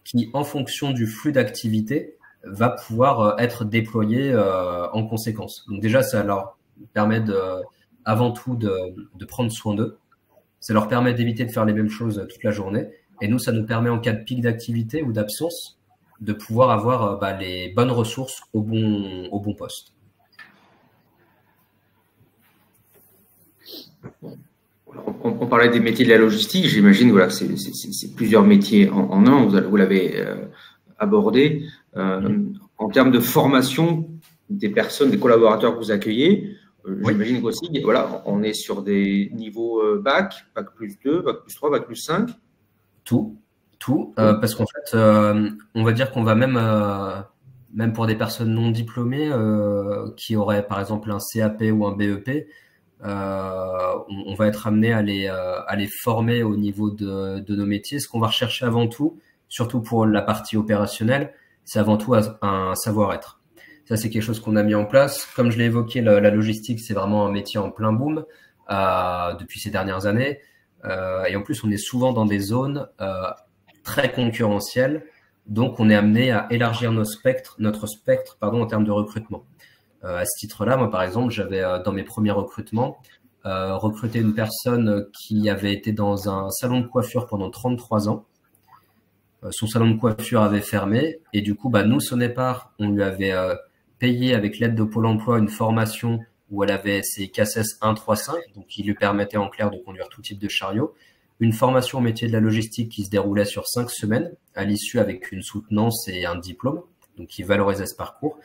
Speaker 4: qui, en fonction du flux d'activité, va pouvoir être déployé en conséquence. Donc déjà, ça leur permet avant tout de prendre soin d'eux. Ça leur permet d'éviter de faire les mêmes choses toute la journée. Et nous, ça nous permet, en cas de pic d'activité ou d'absence, de pouvoir avoir les bonnes ressources au bon poste.
Speaker 3: On parlait des métiers de la logistique. J'imagine voilà, c'est plusieurs métiers en un. Vous l'avez abordé. En termes de formation des personnes, des collaborateurs que vous accueillez, j'imagine qu'aussi, voilà, on est sur des niveaux bac plus 2, bac plus 3, bac plus 5.
Speaker 4: Tout. Parce qu'en fait, on va dire qu'on va même pour des personnes non diplômées qui auraient par exemple un CAP ou un BEP, on va être amené à les former au niveau de nos métiers. Ce qu'on va rechercher avant tout, surtout pour la partie opérationnelle, c'est avant tout un savoir-être. Ça, c'est quelque chose qu'on a mis en place. Comme je l'ai évoqué, la logistique, c'est vraiment un métier en plein boom depuis ces dernières années. Et en plus, on est souvent dans des zones très concurrentielles. Donc, on est amené à élargir notre spectre en termes de recrutement. À ce titre-là, moi, par exemple, j'avais dans mes premiers recrutements recruté une personne qui avait été dans un salon de coiffure pendant 33 ans. Son salon de coiffure avait fermé et du coup, nous, Sonepar, on lui avait payé avec l'aide de Pôle emploi une formation où elle avait ses CACES 135, donc qui lui permettait en clair de conduire tout type de chariot, une formation au métier de la logistique qui se déroulait sur 5 semaines, à l'issue avec une soutenance et un diplôme, donc qui valorisait ce parcours,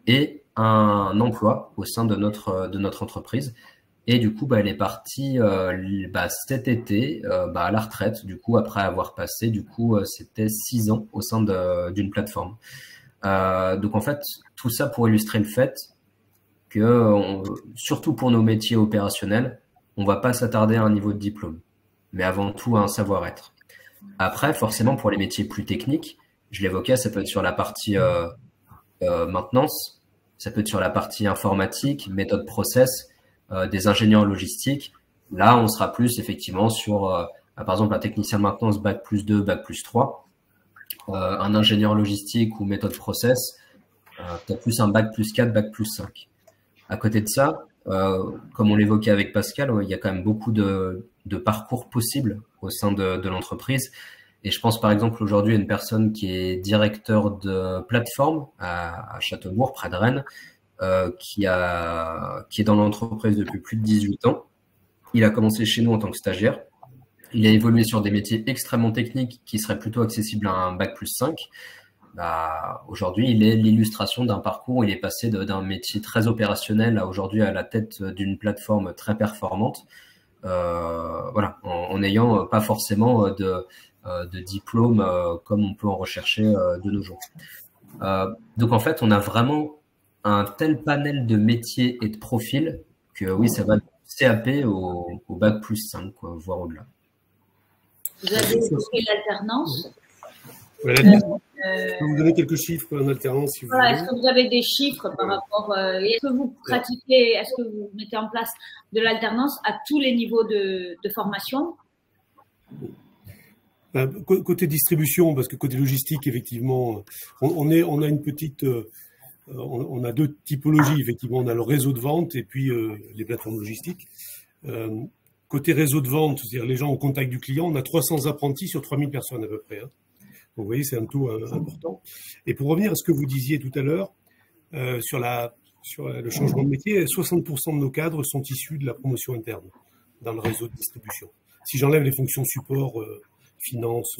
Speaker 4: et un emploi au sein de notre entreprise. Et du coup, elle est partie cet été à la retraite, du coup, après avoir passé, c'était 6 ans au sein d'une plateforme. Donc en fait, tout ça pour illustrer le fait que, surtout pour nos métiers opérationnels, on va pas s'attarder à un niveau de diplôme, mais avant tout à un savoir-être. Après, forcément, pour les métiers plus techniques, je l'évoquais, ça peut être sur la partie maintenance, ça peut être sur la partie informatique, méthode process, des ingénieurs logistiques. Là, on sera plus effectivement sur, par exemple, un technicien de maintenance bac plus 2, bac plus 3, un ingénieur logistique ou méthode process, peut-être plus un bac plus 4, bac plus 5. À côté de ça, comme on l'évoquait avec Pascal, il y a quand même beaucoup de parcours possibles au sein de l'entreprise. Et je pense par exemple aujourd'hui à une personne qui est directeur de plateforme à Châteaubourg, près de Rennes, qui est dans l'entreprise depuis plus de 18 ans. Il a commencé chez nous en tant que stagiaire. il a évolué sur des métiers extrêmement techniques qui seraient plutôt accessibles à un bac+5. Aujourd'hui, il est l'illustration d'un parcours où il est passé d'un métier très opérationnel à aujourd'hui à la tête d'une plateforme très performante, voilà, en n'ayant pas forcément de diplôme comme on peut en rechercher de nos jours. Donc en fait, on a vraiment un tel panel de métiers et de profils que oui, ça va du CAP au bac+5, quoi, voire au-delà.
Speaker 2: Vous avez évoqué l'alternance.
Speaker 5: Je peux vous donner quelques chiffres en alternance, si vous voulez.
Speaker 2: Est-ce que vous avez des chiffres par rapport est-ce que vous pratiquez, est-ce que vous mettez en place de l'alternance à tous les niveaux de formation?
Speaker 5: Côté distribution, parce que côté logistique, effectivement, on a une petite, on a deux typologies, effectivement. On a le réseau de vente et puis les plateformes logistiques. Côté réseau de vente, c'est-à-dire les gens au contact du client, on a 300 apprentis sur 3000 personnes à peu près. Hein. Donc, vous voyez, c'est un taux important. Et pour revenir à ce que vous disiez tout à l'heure, sur le changement de métier, 60% de nos cadres sont issus de la promotion interne dans le réseau de distribution. Si j'enlève les fonctions support, finance,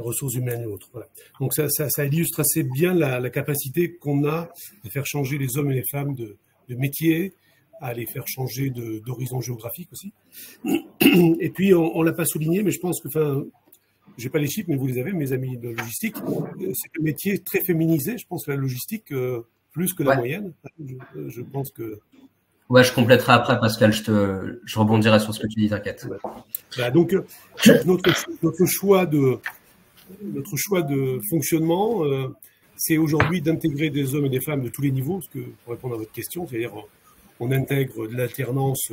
Speaker 5: ressources humaines et autres. Voilà. Donc ça illustre assez bien la capacité qu'on a de faire changer les hommes et les femmes de métier, à les faire changer d'horizon géographique aussi. Et puis, on l'a pas souligné, mais je pense que, enfin, j'ai pas les chiffres, mais vous les avez, mes amis de logistique, c'est un métier très féminisé, je pense, la logistique, plus que la moyenne. Je pense que...
Speaker 4: Ouais, je compléterai après, Pascal, je rebondirai sur ce que tu dis, t'inquiète.
Speaker 5: Donc, notre choix de fonctionnement, c'est aujourd'hui d'intégrer des hommes et des femmes de tous les niveaux, parce que, pour répondre à votre question, c'est-à-dire on intègre de l'alternance,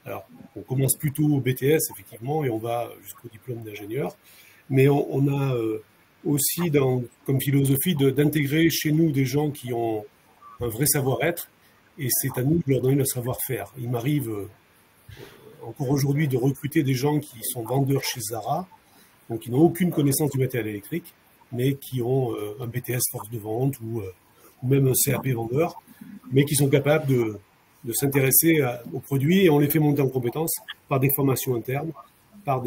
Speaker 5: alors on commence plutôt au BTS, effectivement, et on va jusqu'au diplôme d'ingénieur, mais on a aussi comme philosophie d'intégrer chez nous des gens qui ont un vrai savoir-être, et c'est à nous de leur donner le savoir-faire. Il m'arrive encore aujourd'hui de recruter des gens qui sont vendeurs chez Zara, donc qui n'ont aucune connaissance du matériel électrique, mais qui ont un BTS force de vente ou même un CAP vendeur, mais qui sont capables de s'intéresser aux produits, et on les fait monter en compétences par des formations internes, par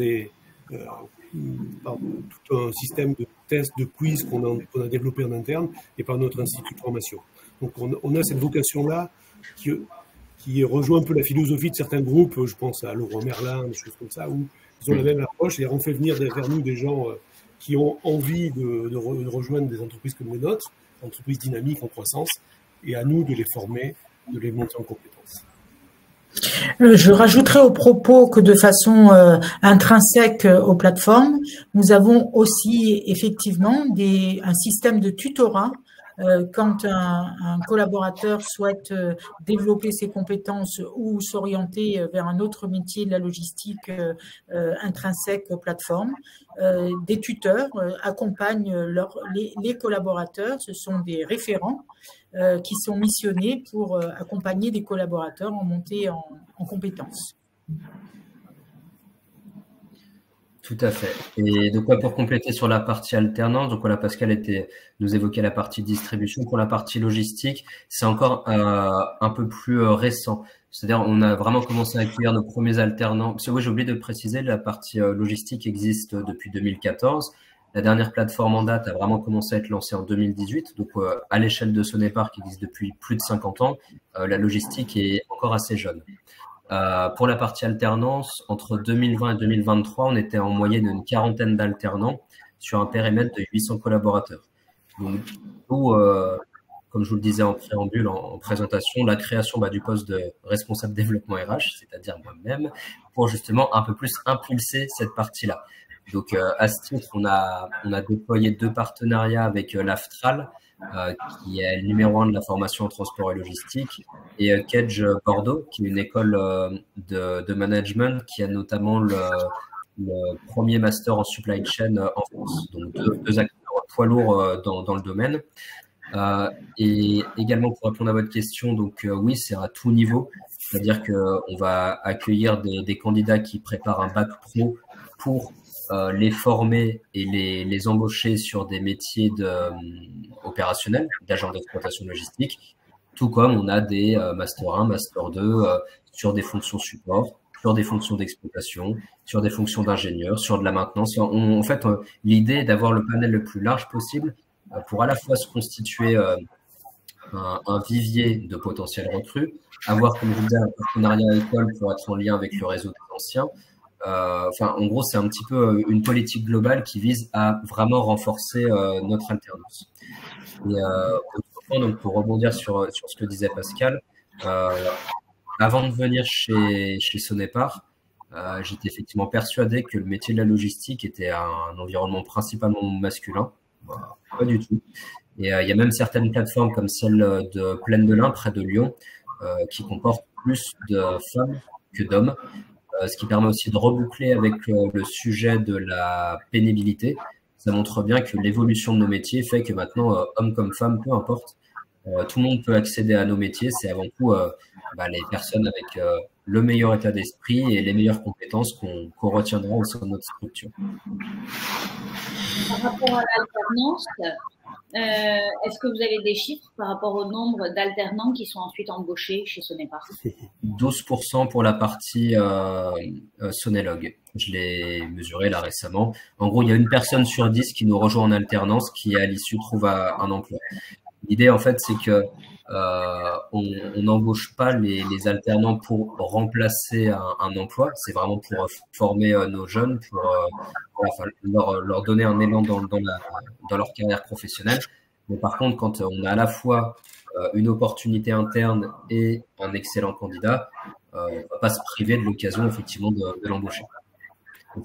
Speaker 5: tout un système de tests, de quiz qu'on a développé en interne et par notre institut de formation. Donc on a cette vocation-là qui rejoint un peu la philosophie de certains groupes, je pense à Leroy Merlin, des choses comme ça, où ils ont la même approche, et on fait venir vers nous des gens qui ont envie de rejoindre des entreprises comme les nôtres, entreprises dynamiques en croissance, et à nous de les former, de les monter en compétences.
Speaker 6: Je rajouterai au propos que de façon intrinsèque aux plateformes, nous avons aussi effectivement un système de tutorat. Quand un collaborateur souhaite développer ses compétences ou s'orienter vers un autre métier de la logistique intrinsèque aux plateformes, des tuteurs accompagnent les collaborateurs. Ce sont des référents qui sont missionnés pour accompagner des collaborateurs en montée en compétences.
Speaker 4: Tout à fait. Et donc, pour compléter sur la partie alternance, donc voilà, Pascal nous évoquait la partie distribution. Pour la partie logistique, c'est encore un peu plus récent. C'est-à-dire, on a vraiment commencé à accueillir nos premiers alternants. Parce que oui, j'ai oublié de préciser, la partie logistique existe depuis 2014. La dernière plateforme en date a vraiment commencé à être lancée en 2018. Donc, à l'échelle de Sonepar, qui existe depuis plus de 50 ans, la logistique est encore assez jeune. Pour la partie alternance, entre 2020 et 2023, on était en moyenne une quarantaine d'alternants sur un périmètre de 800 collaborateurs. Donc, comme je vous le disais en préambule, en présentation, la création du poste de responsable développement RH, c'est-à-dire moi-même, pour justement un peu plus impulser cette partie-là. Donc, à ce titre, on a déployé 2 partenariats avec l'AFTRAL, qui est le numéro 1 de la formation en transport et logistique, et Kedge Bordeaux, qui est une école de management qui a notamment le premier master en supply chain en France. Donc, deux acteurs poids lourds dans le domaine. Et également, pour répondre à votre question, donc oui, c'est à tout niveau. C'est-à-dire qu'on va accueillir des candidats qui préparent un bac pro pour les former et les embaucher sur des métiers opérationnels, d'agents d'exploitation logistique, tout comme on a des Master 1, Master 2 sur des fonctions support sur des fonctions d'exploitation, sur des fonctions d'ingénieur, sur de la maintenance. En fait, l'idée est d'avoir le panel le plus large possible pour à la fois se constituer un vivier de potentiels recrues, avoir, comme je vous disais, un partenariat école pour être en lien avec le réseau des anciens. Enfin, en gros, c'est un petit peu une politique globale qui vise à vraiment renforcer notre alternance. Et autrement, donc, pour rebondir sur ce que disait Pascal, avant de venir chez Sonepar, j'étais effectivement persuadé que le métier de la logistique était un environnement principalement masculin. Pas du tout. Et il y a même certaines plateformes comme celle de Plaine de l'Ain, près de Lyon, qui comportent plus de femmes que d'hommes, ce qui permet aussi de reboucler avec le sujet de la pénibilité. Ça montre bien que l'évolution de nos métiers fait que maintenant, hommes comme femmes, peu importe, tout le monde peut accéder à nos métiers. C'est avant tout les personnes avec le meilleur état d'esprit et les meilleures compétences qu'on retiendra au sein de notre structure.
Speaker 2: Par rapport à l'alternance, est-ce que vous avez des chiffres par rapport au nombre d'alternants qui sont ensuite embauchés chez Sonepar?
Speaker 4: 12% pour la partie sonologue. Je l'ai mesuré là récemment. En gros, il y a une personne sur 10 qui nous rejoint en alternance qui, à l'issue, trouve un emploi. L'idée, en fait, c'est que on n'embauche pas les alternants pour remplacer un emploi. C'est vraiment pour former nos jeunes, pour leur donner un élan dans leur carrière professionnelle. Mais par contre, quand on a à la fois une opportunité interne et un excellent candidat, on ne va pas se priver de l'occasion effectivement de l'embaucher.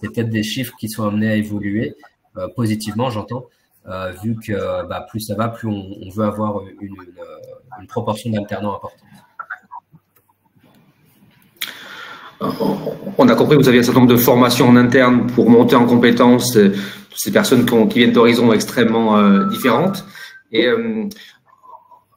Speaker 4: C'est peut-être des chiffres qui sont amenés à évoluer positivement, j'entends. Vu que plus ça va, plus on veut avoir une proportion d'alternants importante.
Speaker 3: On a compris que vous avez un certain nombre de formations en interne pour monter en compétences de ces personnes qui viennent d'horizons extrêmement différentes. Et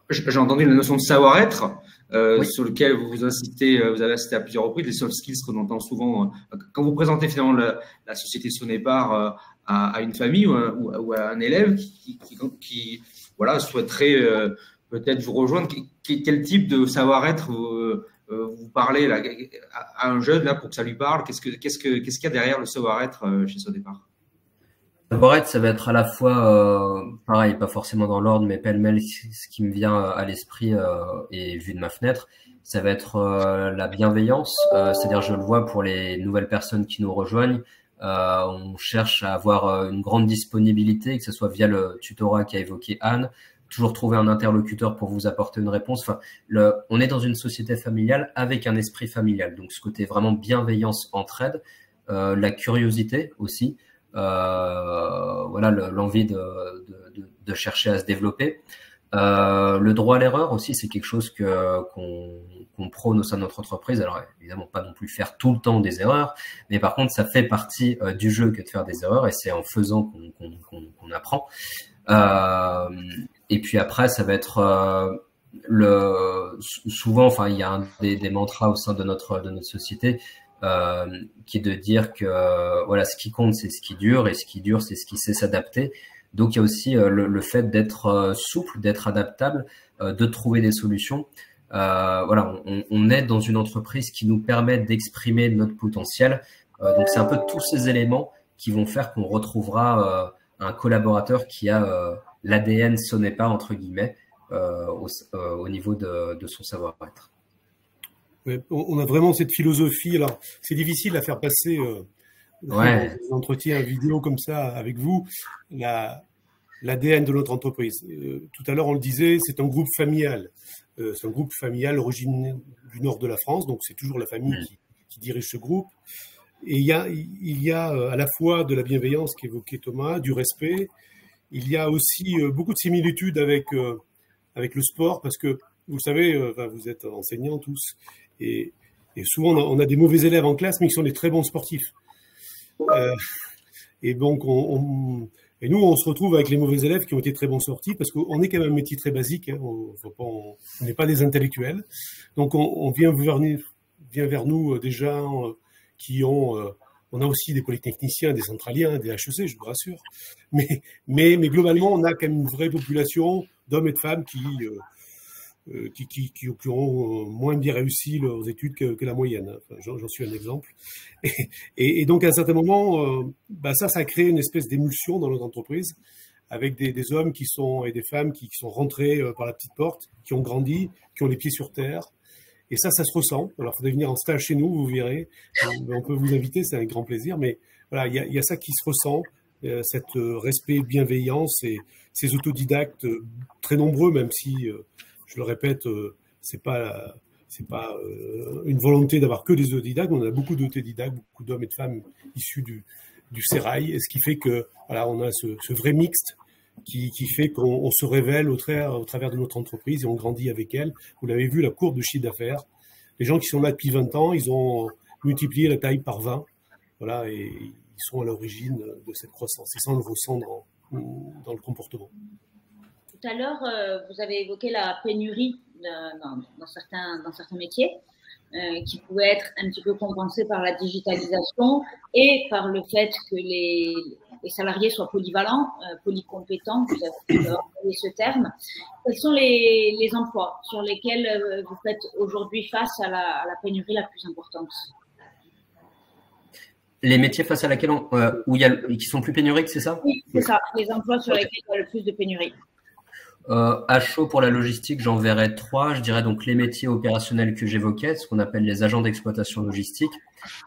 Speaker 3: j'ai entendu la notion de savoir-être
Speaker 4: Oui.
Speaker 3: sur lequel vous avez insisté à plusieurs reprises, les soft skills qu'on entend souvent. Quand vous présentez finalement la société Sonepar à une famille ou à un élève qui souhaiterait peut-être vous rejoindre, quel type de savoir-être vous parlez là, à un jeune là, pour que ça lui parle? Qu'est-ce qu'il y a derrière le savoir-être chez Sonepar?
Speaker 4: Le savoir-être, ça va être à la fois, pareil, pas forcément dans l'ordre, mais pêle-mêle, ce qui me vient à l'esprit et vu de ma fenêtre, ça va être la bienveillance. C'est-à-dire, je le vois pour les nouvelles personnes qui nous rejoignent, on cherche à avoir une grande disponibilité, que ce soit via le tutorat qu'a évoqué Anne, toujours trouver un interlocuteur pour vous apporter une réponse. Enfin, on est dans une société familiale avec un esprit familial. Donc, ce côté vraiment bienveillance, entraide, la curiosité aussi, l'envie de chercher à se développer. Le droit à l'erreur aussi, c'est quelque chose qu'on prône au sein de notre entreprise. Alors, évidemment, pas non plus faire tout le temps des erreurs, mais par contre, ça fait partie du jeu que de faire des erreurs et c'est en faisant qu'on apprend. Et puis après, ça va être souvent, enfin, il y a des mantras au sein de notre société qui est de dire que ce qui compte, c'est ce qui dure et ce qui dure, c'est ce qui sait s'adapter. Donc, il y a aussi le fait d'être souple, d'être adaptable, de trouver des solutions. On est dans une entreprise qui nous permet d'exprimer notre potentiel. Donc, c'est un peu tous ces éléments qui vont faire qu'on retrouvera un collaborateur qui a l'ADN Sonepar, entre guillemets, au niveau de son savoir-être.
Speaker 5: On a vraiment cette philosophie. Alors, c'est difficile à faire passer dans des entretiens vidéo comme ça avec vous, l'ADN de notre entreprise. Tout à l'heure, on le disait, c'est un groupe familial. C'est un groupe familial originaire du nord de la France, donc c'est toujours la famille qui dirige ce groupe. Et il y a à la fois de la bienveillance qu'évoquait Thomas, du respect. Il y a aussi beaucoup de similitudes avec le sport, parce que vous savez, vous êtes enseignants tous, et souvent on a des mauvais élèves en classe, mais qui sont des très bons sportifs. Et donc, et nous, on se retrouve avec les mauvais élèves qui ont été très bons sportifs, parce qu'on est quand même un métier très basique, hein, on n'est pas des intellectuels. Donc, on vient vers nous des gens qui ont... on a aussi des polytechniciens, des centraliens, des HEC, je vous rassure. Mais globalement, on a quand même une vraie population d'hommes et de femmes qui qui auront moins bien réussi leurs études que la moyenne. Enfin, j'en suis un exemple. Et donc, à un certain moment, ça a créé une espèce d'émulsion dans notre entreprise avec des hommes et des femmes qui sont rentrés par la petite porte, qui ont grandi, qui ont les pieds sur terre. Et ça se ressent. Alors, il faudrait venir en stage chez nous, vous verrez. On peut vous inviter, c'est un grand plaisir. Mais voilà, il y a ça qui se ressent, cet respect, bienveillance et ces autodidactes très nombreux, même si, je le répète, c'est pas une volonté d'avoir que des autodidactes. On a beaucoup d'autodidactes, beaucoup d'hommes et de femmes issus du sérail, et ce qui fait que voilà, on a ce vrai mixte qui fait qu'on se révèle au travers de notre entreprise et on grandit avec elle. Vous l'avez vu, la courbe de chiffre d'affaires. Les gens qui sont là depuis 20 ans, ils ont multiplié la taille par 20. Voilà, et ils sont à l'origine de cette croissance. Et ça, on le ressent dans le comportement.
Speaker 2: Tout à l'heure, vous avez évoqué la pénurie dans certains métiers qui pouvait être un petit peu compensée par la digitalisation et par le fait que les salariés soient polyvalents, polycompétents, vous avez employé ce terme. Quels sont les emplois sur lesquels vous faites aujourd'hui face à la pénurie la plus importante?
Speaker 4: Les métiers face à laquelle qui sont plus pénuriques, c'est ça?
Speaker 2: Oui, c'est ça. Les emplois sur lesquels il y a le plus de pénurie.
Speaker 4: À chaud pour la logistique, j'en verrais 3. Je dirais donc les métiers opérationnels que j'évoquais, ce qu'on appelle les agents d'exploitation logistique.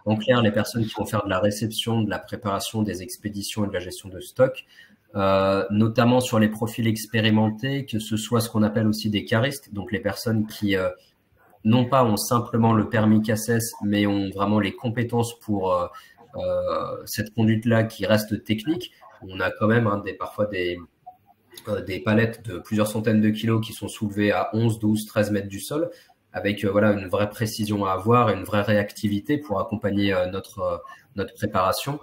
Speaker 4: En clair, les personnes qui vont faire de la réception, de la préparation des expéditions et de la gestion de stock, notamment sur les profils expérimentés, que ce soit ce qu'on appelle aussi des caristes, donc les personnes qui non pas ont simplement le permis CACES, mais ont vraiment les compétences pour cette conduite-là qui reste technique. On a quand même parfois des palettes de plusieurs centaines de kilos qui sont soulevées à 11, 12, 13 mètres du sol, avec une vraie précision à avoir et une vraie réactivité pour accompagner notre préparation.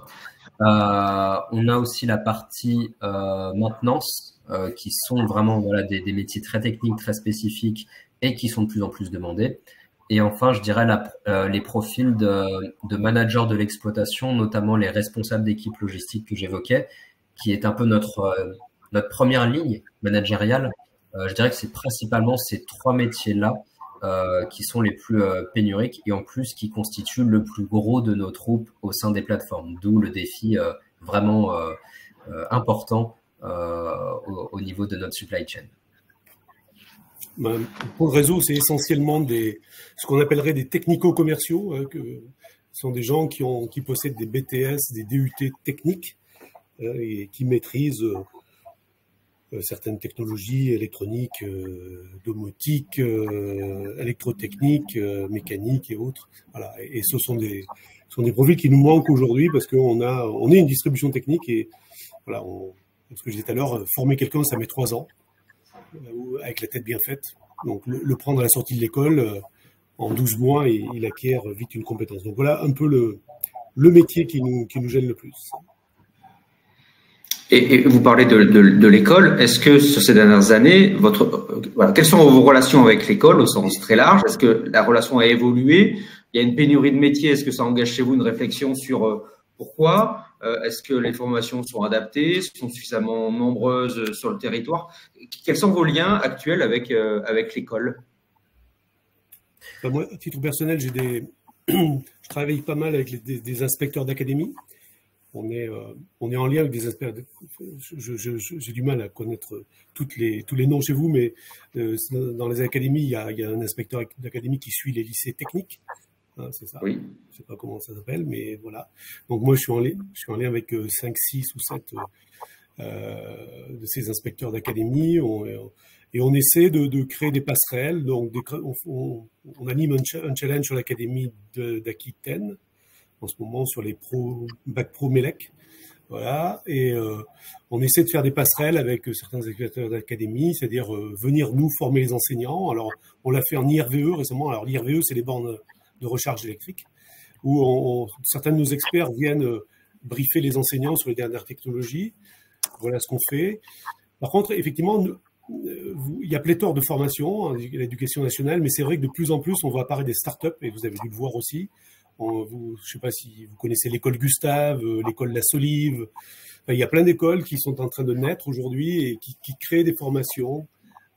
Speaker 4: On a aussi la partie maintenance, qui sont vraiment des métiers très techniques, très spécifiques et qui sont de plus en plus demandés. Et enfin, je dirais les profils de managers de l'exploitation, notamment les responsables d'équipe logistique que j'évoquais, qui est un peu notre première ligne managériale. Je dirais que c'est principalement ces 3 métiers-là qui sont les plus pénuriques et en plus qui constituent le plus gros de nos troupes au sein des plateformes, d'où le défi vraiment important au niveau de notre supply chain.
Speaker 5: Pour le réseau, c'est essentiellement ce qu'on appellerait des technico-commerciaux, que sont des gens qui possèdent des BTS, des DUT techniques et qui maîtrisent certaines technologies électroniques, domotiques, électrotechniques, mécaniques et autres. Voilà. Et ce sont des profils qui nous manquent aujourd'hui parce qu'on est une distribution technique et voilà, ce que je disais tout à l'heure, former quelqu'un, ça met 3 ans avec la tête bien faite. Donc le prendre à la sortie de l'école, en 12 mois, il acquiert vite une compétence. Donc voilà un peu le métier qui nous gêne le plus.
Speaker 3: Et vous parlez de l'école. Est-ce que sur ces dernières années, quelles sont vos relations avec l'école au sens très large? Est-ce que la relation a évolué? Il y a une pénurie de métiers. Est-ce que ça engage chez vous une réflexion sur pourquoi? Est-ce que les formations sont adaptées, sont suffisamment nombreuses sur le territoire? Quels sont vos liens actuels avec l'école?
Speaker 5: Moi, à titre personnel, je travaille pas mal avec des inspecteurs d'académie. On est en lien avec des inspecteurs. J'ai du mal à connaître tous les noms chez vous, mais dans les académies, il y a un inspecteur d'académie qui suit les lycées techniques. Hein, c'est ça.
Speaker 3: Oui.
Speaker 5: Je sais pas comment ça s'appelle, mais voilà. Donc moi, je suis en lien avec 5, 6 ou 7 de ces inspecteurs d'académie. Et on essaie de créer des passerelles. Donc on anime un challenge sur l'académie d'Aquitaine en ce moment sur les bac pro MELEC. Voilà. Et on essaie de faire des passerelles avec certains inspecteurs d'académie, c'est-à-dire venir nous former les enseignants. Alors on l'a fait en IRVE récemment. Alors l'IRVE, c'est les bornes de recharge électrique, où certains de nos experts viennent briefer les enseignants sur les dernières technologies. Voilà ce qu'on fait. Par contre, effectivement, il y a pléthore de formations, l'éducation nationale, mais c'est vrai que de plus en plus, on voit apparaître des startups, et vous avez dû le voir aussi. Je ne sais pas si vous connaissez l'école Gustave, l'école La Solive. Enfin, il y a plein d'écoles qui sont en train de naître aujourd'hui et qui créent des formations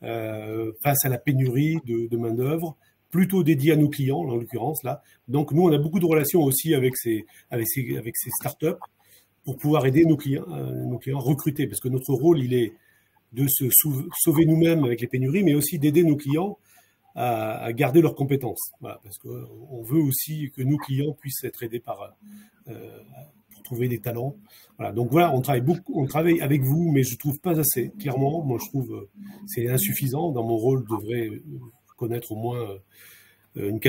Speaker 5: face à la pénurie de main-d'œuvre, plutôt dédiée à nos clients, en l'occurrence là. Donc nous, on a beaucoup de relations aussi avec ces startups pour pouvoir aider nos clients à recruter, parce que notre rôle, il est de se sauver nous-mêmes avec les pénuries, mais aussi d'aider nos clients à garder leurs compétences. Voilà, parce qu'on veut aussi que nos clients puissent être aidés pour trouver des talents. Voilà, donc voilà, on travaille avec vous, mais je trouve pas assez. Clairement, moi je trouve c'est insuffisant. Dans mon rôle, je devrais connaître au moins une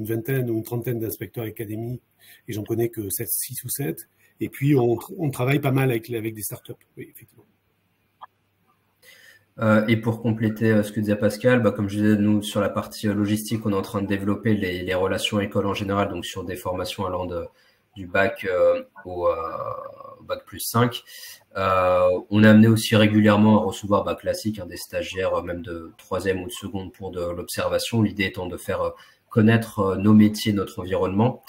Speaker 5: vingtaine ou une trentaine d'inspecteurs académie, et j'en connais que 6 ou 7. Et puis on travaille pas mal avec des startups, oui, effectivement.
Speaker 4: Et pour compléter ce que disait Pascal, comme je disais, nous, sur la partie logistique, on est en train de développer les relations écoles en général, donc sur des formations allant du bac au bac plus 5. On est amené aussi régulièrement à recevoir classique, des stagiaires, même de 3e ou de seconde pour de l'observation. L'idée étant de faire connaître nos métiers, notre environnement.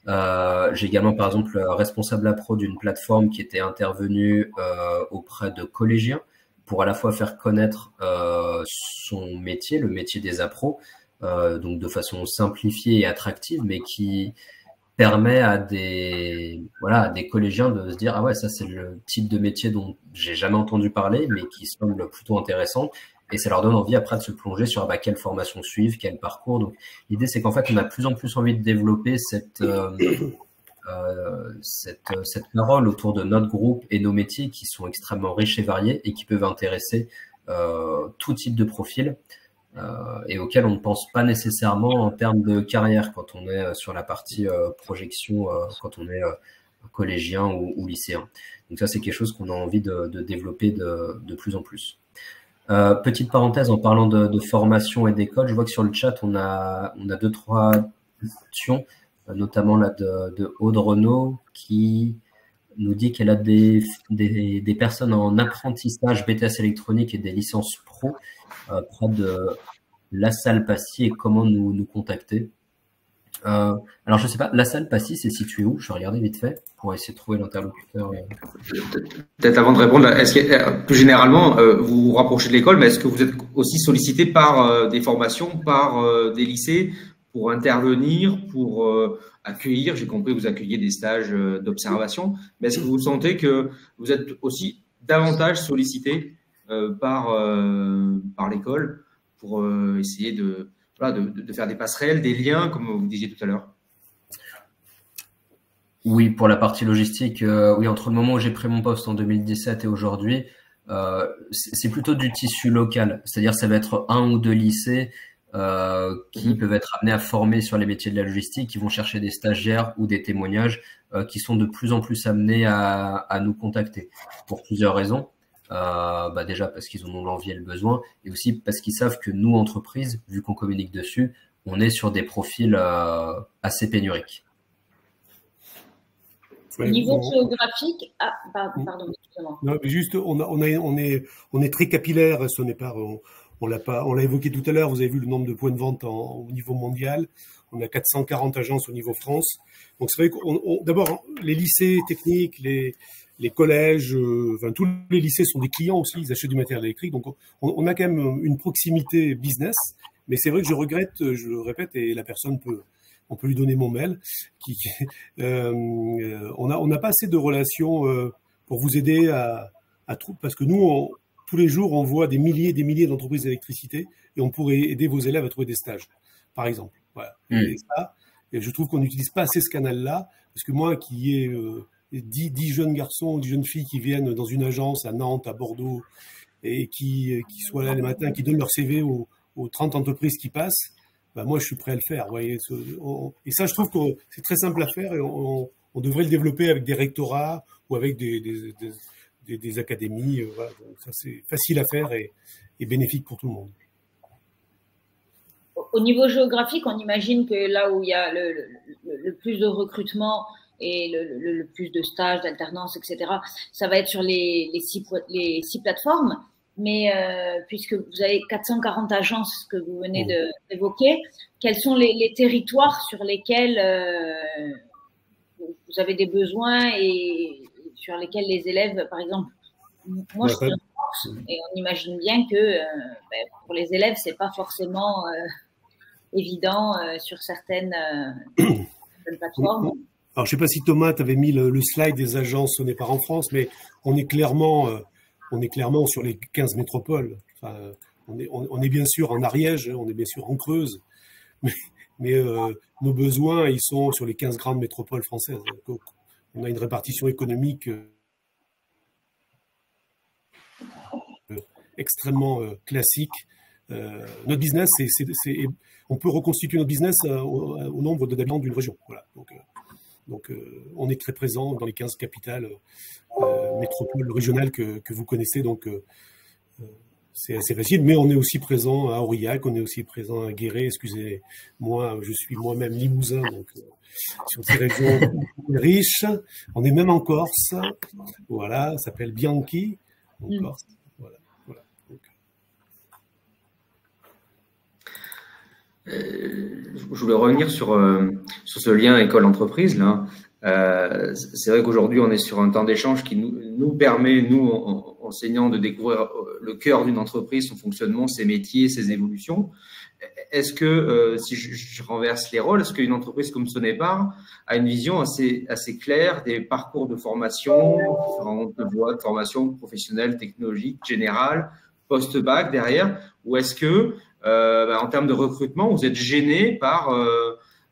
Speaker 4: J'ai également, par exemple, responsable appro d'une plateforme qui était intervenue auprès de collégiens pour à la fois faire connaître son métier, le métier des appros, donc de façon simplifiée et attractive, mais qui permet à des collégiens de se dire ah ouais, ça c'est le type de métier dont j'ai jamais entendu parler, mais qui semble plutôt intéressant, et ça leur donne envie après de se plonger sur quelle formation suivre, quel parcours. Donc l'idée c'est qu'en fait on a de plus en plus envie de développer cette parole autour de notre groupe et nos métiers qui sont extrêmement riches et variés et qui peuvent intéresser tout type de profil et auxquels on ne pense pas nécessairement en termes de carrière quand on est sur la partie projection, quand on est collégien ou lycéen. Donc ça, c'est quelque chose qu'on a envie de développer de plus en plus. Petite parenthèse en parlant de formation et d'école, je vois que sur le chat, on a 2-3 questions, notamment là de Aude Renaud qui nous dit qu'elle a des personnes en apprentissage BTS électronique et des licences pro près de La Salle Passy et comment nous contacter. Alors je sais pas, La Salle Passy, c'est situé où? Je vais regarder vite fait pour essayer de trouver l'interlocuteur.
Speaker 3: Peut-être avant de répondre, est-ce que plus généralement vous vous rapprochez de l'école, mais est-ce que vous êtes aussi sollicité par des formations, par des lycées pour intervenir, pour accueillir? J'ai compris, vous accueillez des stages d'observation, mais est-ce que vous sentez que vous êtes aussi davantage sollicité par l'école pour essayer de faire des passerelles, des liens, comme vous disiez tout à l'heure?
Speaker 4: Oui, pour la partie logistique, oui, entre le moment où j'ai pris mon poste en 2017 et aujourd'hui, c'est plutôt du tissu local. C'est-à-dire ça va être 1 ou 2 lycées qui peuvent être amenés à former sur les métiers de la logistique, qui vont chercher des stagiaires ou des témoignages qui sont de plus en plus amenés à nous contacter pour plusieurs raisons. Déjà parce qu'ils en ont l'envie et le besoin, et aussi parce qu'ils savent que nous, entreprises, vu qu'on communique dessus, on est sur des profils assez pénuriques.
Speaker 2: Au niveau géographique, pardon, excusez-moi.
Speaker 5: Non, mais juste, on est très capillaire, ce n'est pas, on l'a évoqué tout à l'heure, vous avez vu le nombre de points de vente au niveau mondial, on a 440 agences au niveau France. Donc c'est vrai que d'abord, les lycées techniques, les collèges, tous les lycées sont des clients aussi, ils achètent du matériel électrique. Donc, on a quand même une proximité business. Mais c'est vrai que je regrette, je le répète, et la personne on peut lui donner mon mail. On n'a pas assez de relations pour vous aider parce que nous, tous les jours, on voit des milliers et des milliers d'entreprises d'électricité et on pourrait aider vos élèves à trouver des stages, par exemple. Voilà. Et je trouve qu'on n'utilise pas assez ce canal-là, parce que moi, qui ai 10 jeunes garçons, 10 jeunes filles qui viennent dans une agence à Nantes, à Bordeaux, et qui soient là les matins, qui donnent leur CV aux 30 entreprises qui passent, moi, je suis prêt à le faire. Vous voyez, et ça, je trouve que c'est très simple à faire et on devrait le développer avec des rectorats ou avec des académies. Voilà. Donc ça, c'est facile à faire et bénéfique pour tout le monde.
Speaker 2: Au niveau géographique, on imagine que là où il y a le plus de recrutement et le plus de stages, d'alternance, etc., ça va être sur les 6 plateformes. Mais puisque vous avez 440 agences que vous venez d'évoquer, quels sont les territoires sur lesquels vous avez des besoins et sur lesquels les élèves, par exemple, moi je suis en France, force. Et on imagine bien que pour les élèves, c'est pas forcément évident sur certaines plateformes.
Speaker 5: Alors, je sais pas si Thomas, tu avais mis le slide des agences Sonépar en France, mais on est clairement sur les 15 métropoles. Enfin, on est bien sûr en Ariège, on est bien sûr en Creuse, mais nos besoins, ils sont sur les 15 grandes métropoles françaises. Donc, on a une répartition économique extrêmement classique. Notre business, on peut reconstituer notre business au nombre d'habitants d'une région. Voilà. Donc, on est très présent dans les 15 capitales métropoles régionales que vous connaissez. Donc, c'est assez facile. Mais on est aussi présent à Aurillac, on est aussi présent à Guéret. Excusez-moi, je suis moi-même limousin, donc sur ces régions riches. On est même en Corse. Voilà, ça s'appelle Bianchi, en Corse. Voilà. Donc,
Speaker 3: je voulais revenir sur ce lien école-entreprise là. C'est vrai qu'aujourd'hui, on est sur un temps d'échange qui nous permet, nous, enseignants, de découvrir le cœur d'une entreprise, son fonctionnement, ses métiers, ses évolutions. Est-ce que, si je renverse les rôles, est-ce qu'une entreprise comme Sonépar a une vision assez claire des parcours de formation, différentes voies de formation professionnelle, technologique, générale, post-bac derrière, ou est-ce que, en termes de recrutement, vous êtes gêné par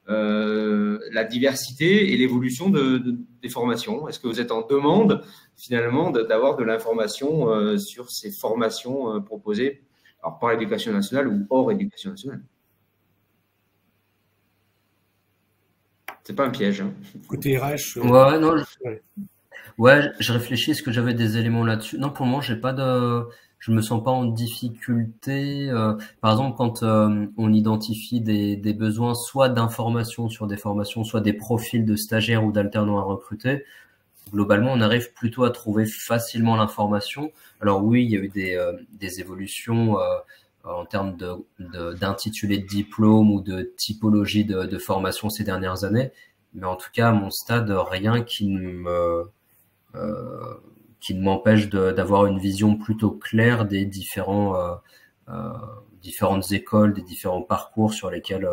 Speaker 3: la diversité et l'évolution des formations? Est-ce que vous êtes en demande finalement d'avoir de l'information sur ces formations proposées par l'éducation nationale ou hors éducation nationale? C'est pas un piège. Hein.
Speaker 5: Côté RH.
Speaker 4: Ouais, je réfléchis. Est-ce que j'avais des éléments là-dessus? Non, pour le moment, je me sens pas en difficulté. Par exemple, quand on identifie des besoins, soit d'informations sur des formations, soit des profils de stagiaires ou d'alternants à recruter, globalement, on arrive plutôt à trouver facilement l'information. Alors oui, il y a eu des évolutions en termes d'intitulé de diplôme ou de typologie de formation ces dernières années, mais en tout cas, à mon stade, rien qui ne m'empêche d'avoir une vision plutôt claire des différentes écoles, des différents parcours sur lesquels,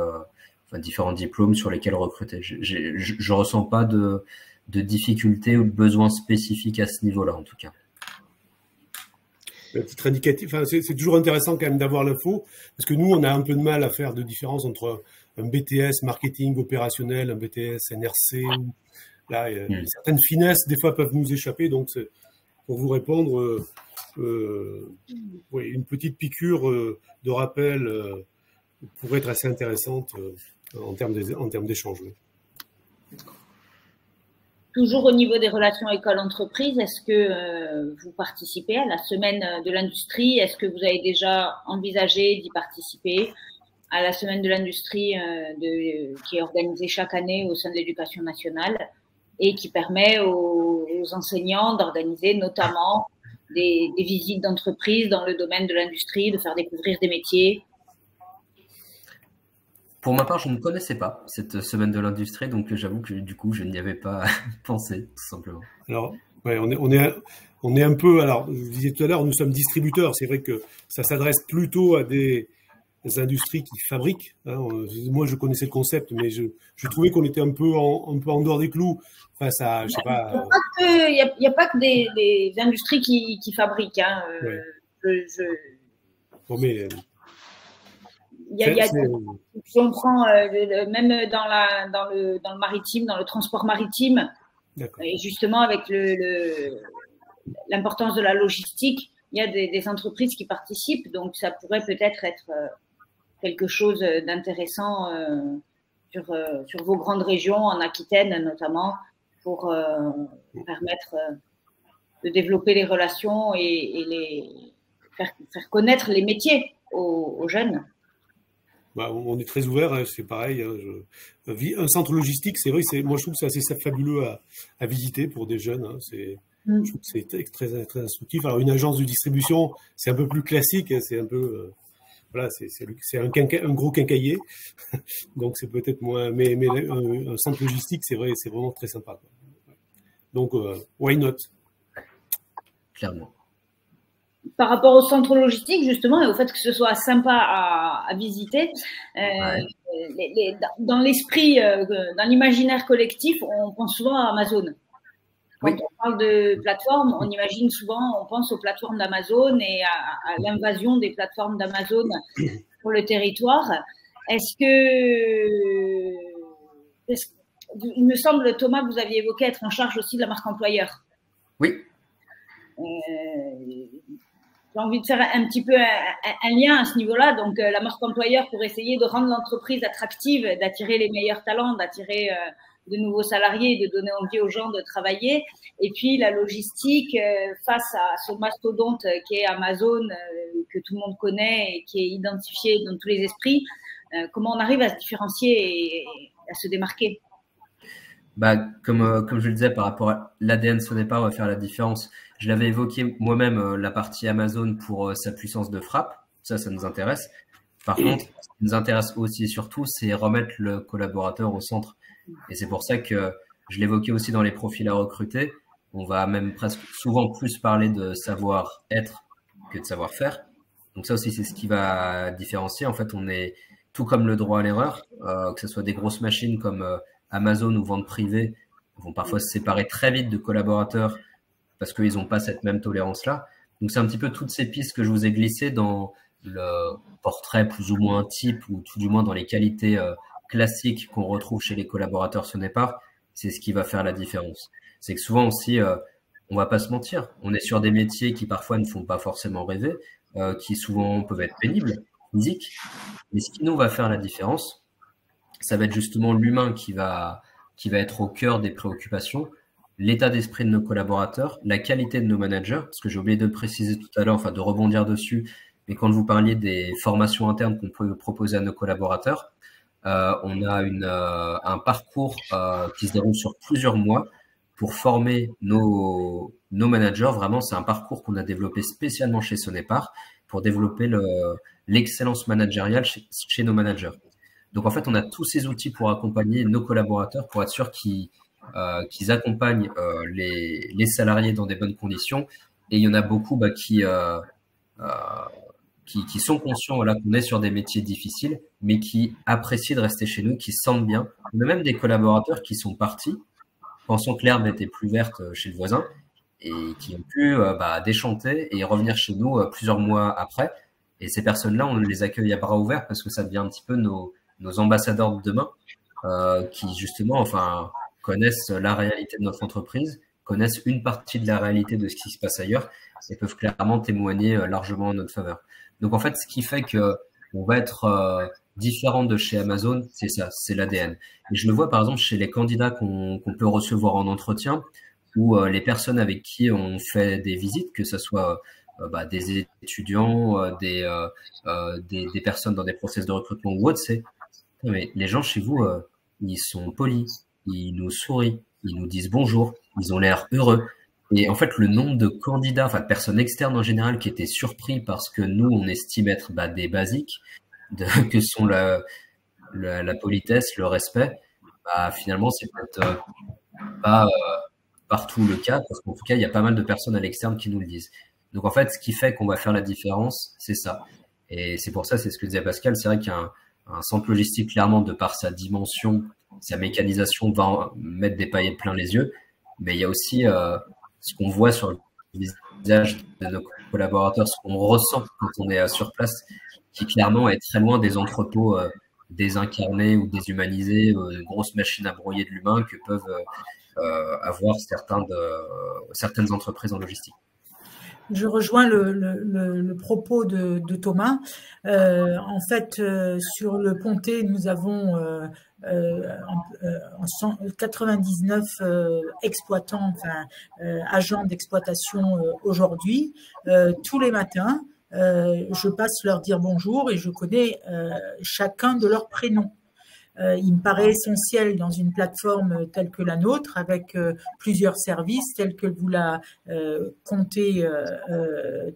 Speaker 4: différents diplômes sur lesquels recruter. Je ressens pas de difficultés ou de besoins spécifiques à ce niveau-là, en tout cas.
Speaker 5: Un titre indicatif, c'est toujours intéressant quand même d'avoir l'info, parce que nous, on a un peu de mal à faire de différence entre un BTS marketing opérationnel, un BTS NRC. Là, certaines finesses, des fois, peuvent nous échapper. Donc, pour vous répondre, une petite piqûre de rappel pourrait être assez intéressante en termes d'échange.
Speaker 2: Toujours au niveau des relations école-entreprise, est-ce que vous participez à la semaine de l'industrie? Est-ce que vous avez déjà envisagé d'y participer à la semaine de l'industrie qui est organisée chaque année au sein de l'Éducation nationale et qui permet aux enseignants d'organiser notamment des visites d'entreprise dans le domaine de l'industrie, de faire découvrir des métiers?
Speaker 4: Pour ma part, je ne connaissais pas cette semaine de l'industrie, donc j'avoue que du coup, je n'y avais pas pensé, tout simplement.
Speaker 5: Alors, ouais, on est un peu. Alors, je disais tout à l'heure, nous sommes distributeurs. C'est vrai que ça s'adresse plutôt à des industries qui fabriquent. Hein. Moi, je connaissais le concept, mais je trouvais qu'on était un peu en dehors des clous face à, je sais pas.
Speaker 2: Il n'y a pas que des industries qui fabriquent. Hein.
Speaker 5: Ouais. Bon, mais.
Speaker 2: Si on prend même dans le maritime, dans le transport maritime, et justement avec l'importance de la logistique, il y a des entreprises qui participent, donc ça pourrait peut-être être quelque chose d'intéressant sur vos grandes régions, en Aquitaine notamment, pour permettre de développer les relations et faire connaître les métiers aux jeunes.
Speaker 5: On est très ouvert, c'est pareil. Un centre logistique, c'est vrai, moi je trouve que c'est assez fabuleux à visiter pour des jeunes. Hein, je trouve que c'est très, très instructif. Alors une agence de distribution, c'est un peu plus classique, c'est un peu, voilà, c'est un gros quincaillier, donc c'est peut-être moins. Mais un centre logistique, c'est vrai, c'est vraiment très sympa. Quoi. Donc why not?
Speaker 4: Clairement.
Speaker 2: par rapport au centre logistique, justement, et au fait que ce soit sympa à visiter, dans l'esprit, dans l'imaginaire collectif, on pense souvent à Amazon. Quand on parle de plateformes, on imagine souvent, on pense aux plateformes d'Amazon et à l'invasion des plateformes d'Amazon pour le territoire. Il me semble, Thomas, que vous aviez évoqué être en charge aussi de la marque employeur.
Speaker 4: Oui.
Speaker 2: J'ai envie de faire un petit peu un lien à ce niveau-là. Donc, la marque employeur pour essayer de rendre l'entreprise attractive, d'attirer les meilleurs talents, d'attirer de nouveaux salariés, de donner envie aux gens de travailler. Et puis, la logistique face à ce mastodonte qui est Amazon, que tout le monde connaît et qui est identifié dans tous les esprits. Comment on arrive à se différencier et à se démarquer?
Speaker 4: Comme je le disais, par rapport à l'ADN Sonepar va faire la différence. Je l'avais évoqué moi-même, la partie Amazon pour sa puissance de frappe. Ça nous intéresse. Par contre, ce qui nous intéresse aussi et surtout, c'est remettre le collaborateur au centre. Et c'est pour ça que je l'évoquais aussi dans les profils à recruter. On va même presque souvent plus parler de savoir-être que de savoir-faire. Donc ça aussi, c'est ce qui va différencier. En fait, on est tout comme le droit à l'erreur, que ce soit des grosses machines comme Amazon ou vente privée, vont parfois se séparer très vite de collaborateurs parce qu'ils n'ont pas cette même tolérance-là. Donc, c'est un petit peu toutes ces pistes que je vous ai glissées dans le portrait plus ou moins type ou tout du moins dans les qualités classiques qu'on retrouve chez les collaborateurs Sonepar. C'est ce qui va faire la différence. C'est que souvent aussi, on va pas se mentir, on est sur des métiers qui parfois ne font pas forcément rêver, qui souvent peuvent être pénibles, physiques. Mais ce qui nous va faire la différence, ça va être justement l'humain qui va être au cœur des préoccupations, l'état d'esprit de nos collaborateurs, la qualité de nos managers, parce que j'ai oublié de le préciser tout à l'heure, enfin de rebondir dessus, mais quand vous parliez des formations internes qu'on peut proposer à nos collaborateurs, on a un parcours qui se déroule sur plusieurs mois pour former nos managers. Vraiment, c'est un parcours qu'on a développé spécialement chez Sonepar pour développer l'excellence managériale chez nos managers. Donc, en fait, on a tous ces outils pour accompagner nos collaborateurs, pour être sûr qu'ils accompagnent les salariés dans des bonnes conditions. Et il y en a beaucoup qui sont conscients qu'on est sur des métiers difficiles, mais qui apprécient de rester chez nous, qui se sentent bien. On a même des collaborateurs qui sont partis, pensant que l'herbe était plus verte chez le voisin, et qui ont pu déchanter et revenir chez nous plusieurs mois après. Et ces personnes-là, on les accueille à bras ouverts parce que ça devient un petit peu nos ambassadeurs de demain, qui justement, connaissent la réalité de notre entreprise, connaissent une partie de la réalité de ce qui se passe ailleurs et peuvent clairement témoigner largement en notre faveur. Donc en fait, ce qui fait que on va être différent de chez Amazon, c'est ça, c'est l'ADN. Et je le vois par exemple chez les candidats qu'on peut recevoir en entretien ou les personnes avec qui on fait des visites, que ce soit des étudiants, des personnes dans des process de recrutement ou autre, mais les gens chez vous, ils sont polis, ils nous sourient, ils nous disent bonjour, ils ont l'air heureux. Et en fait, le nombre de candidats, de personnes externes en général qui étaient surpris parce que nous, on estime être des basiques, que sont la politesse, le respect, finalement, c'est peut-être pas partout le cas, parce qu'en tout cas, il y a pas mal de personnes à l'externe qui nous le disent. Donc en fait, ce qui fait qu'on va faire la différence, c'est ça. Et c'est pour ça, c'est ce que disait Pascal, c'est vrai qu'il y a un centre logistique, clairement, de par sa dimension, sa mécanisation, va mettre des paillettes plein les yeux. Mais il y a aussi ce qu'on voit sur le visage de nos collaborateurs, ce qu'on ressent quand on est sur place, qui clairement est très loin des entrepôts désincarnés ou déshumanisés, de grosses machines à broyer de l'humain que peuvent avoir certaines entreprises en logistique.
Speaker 6: Je rejoins le propos de Thomas. En fait, sur le Pontet, nous avons 99 exploitants, agents d'exploitation aujourd'hui. Tous les matins, je passe leur dire bonjour et je connais chacun de leurs prénoms. il me paraît essentiel dans une plateforme telle que la nôtre, avec plusieurs services tels que vous l'a compté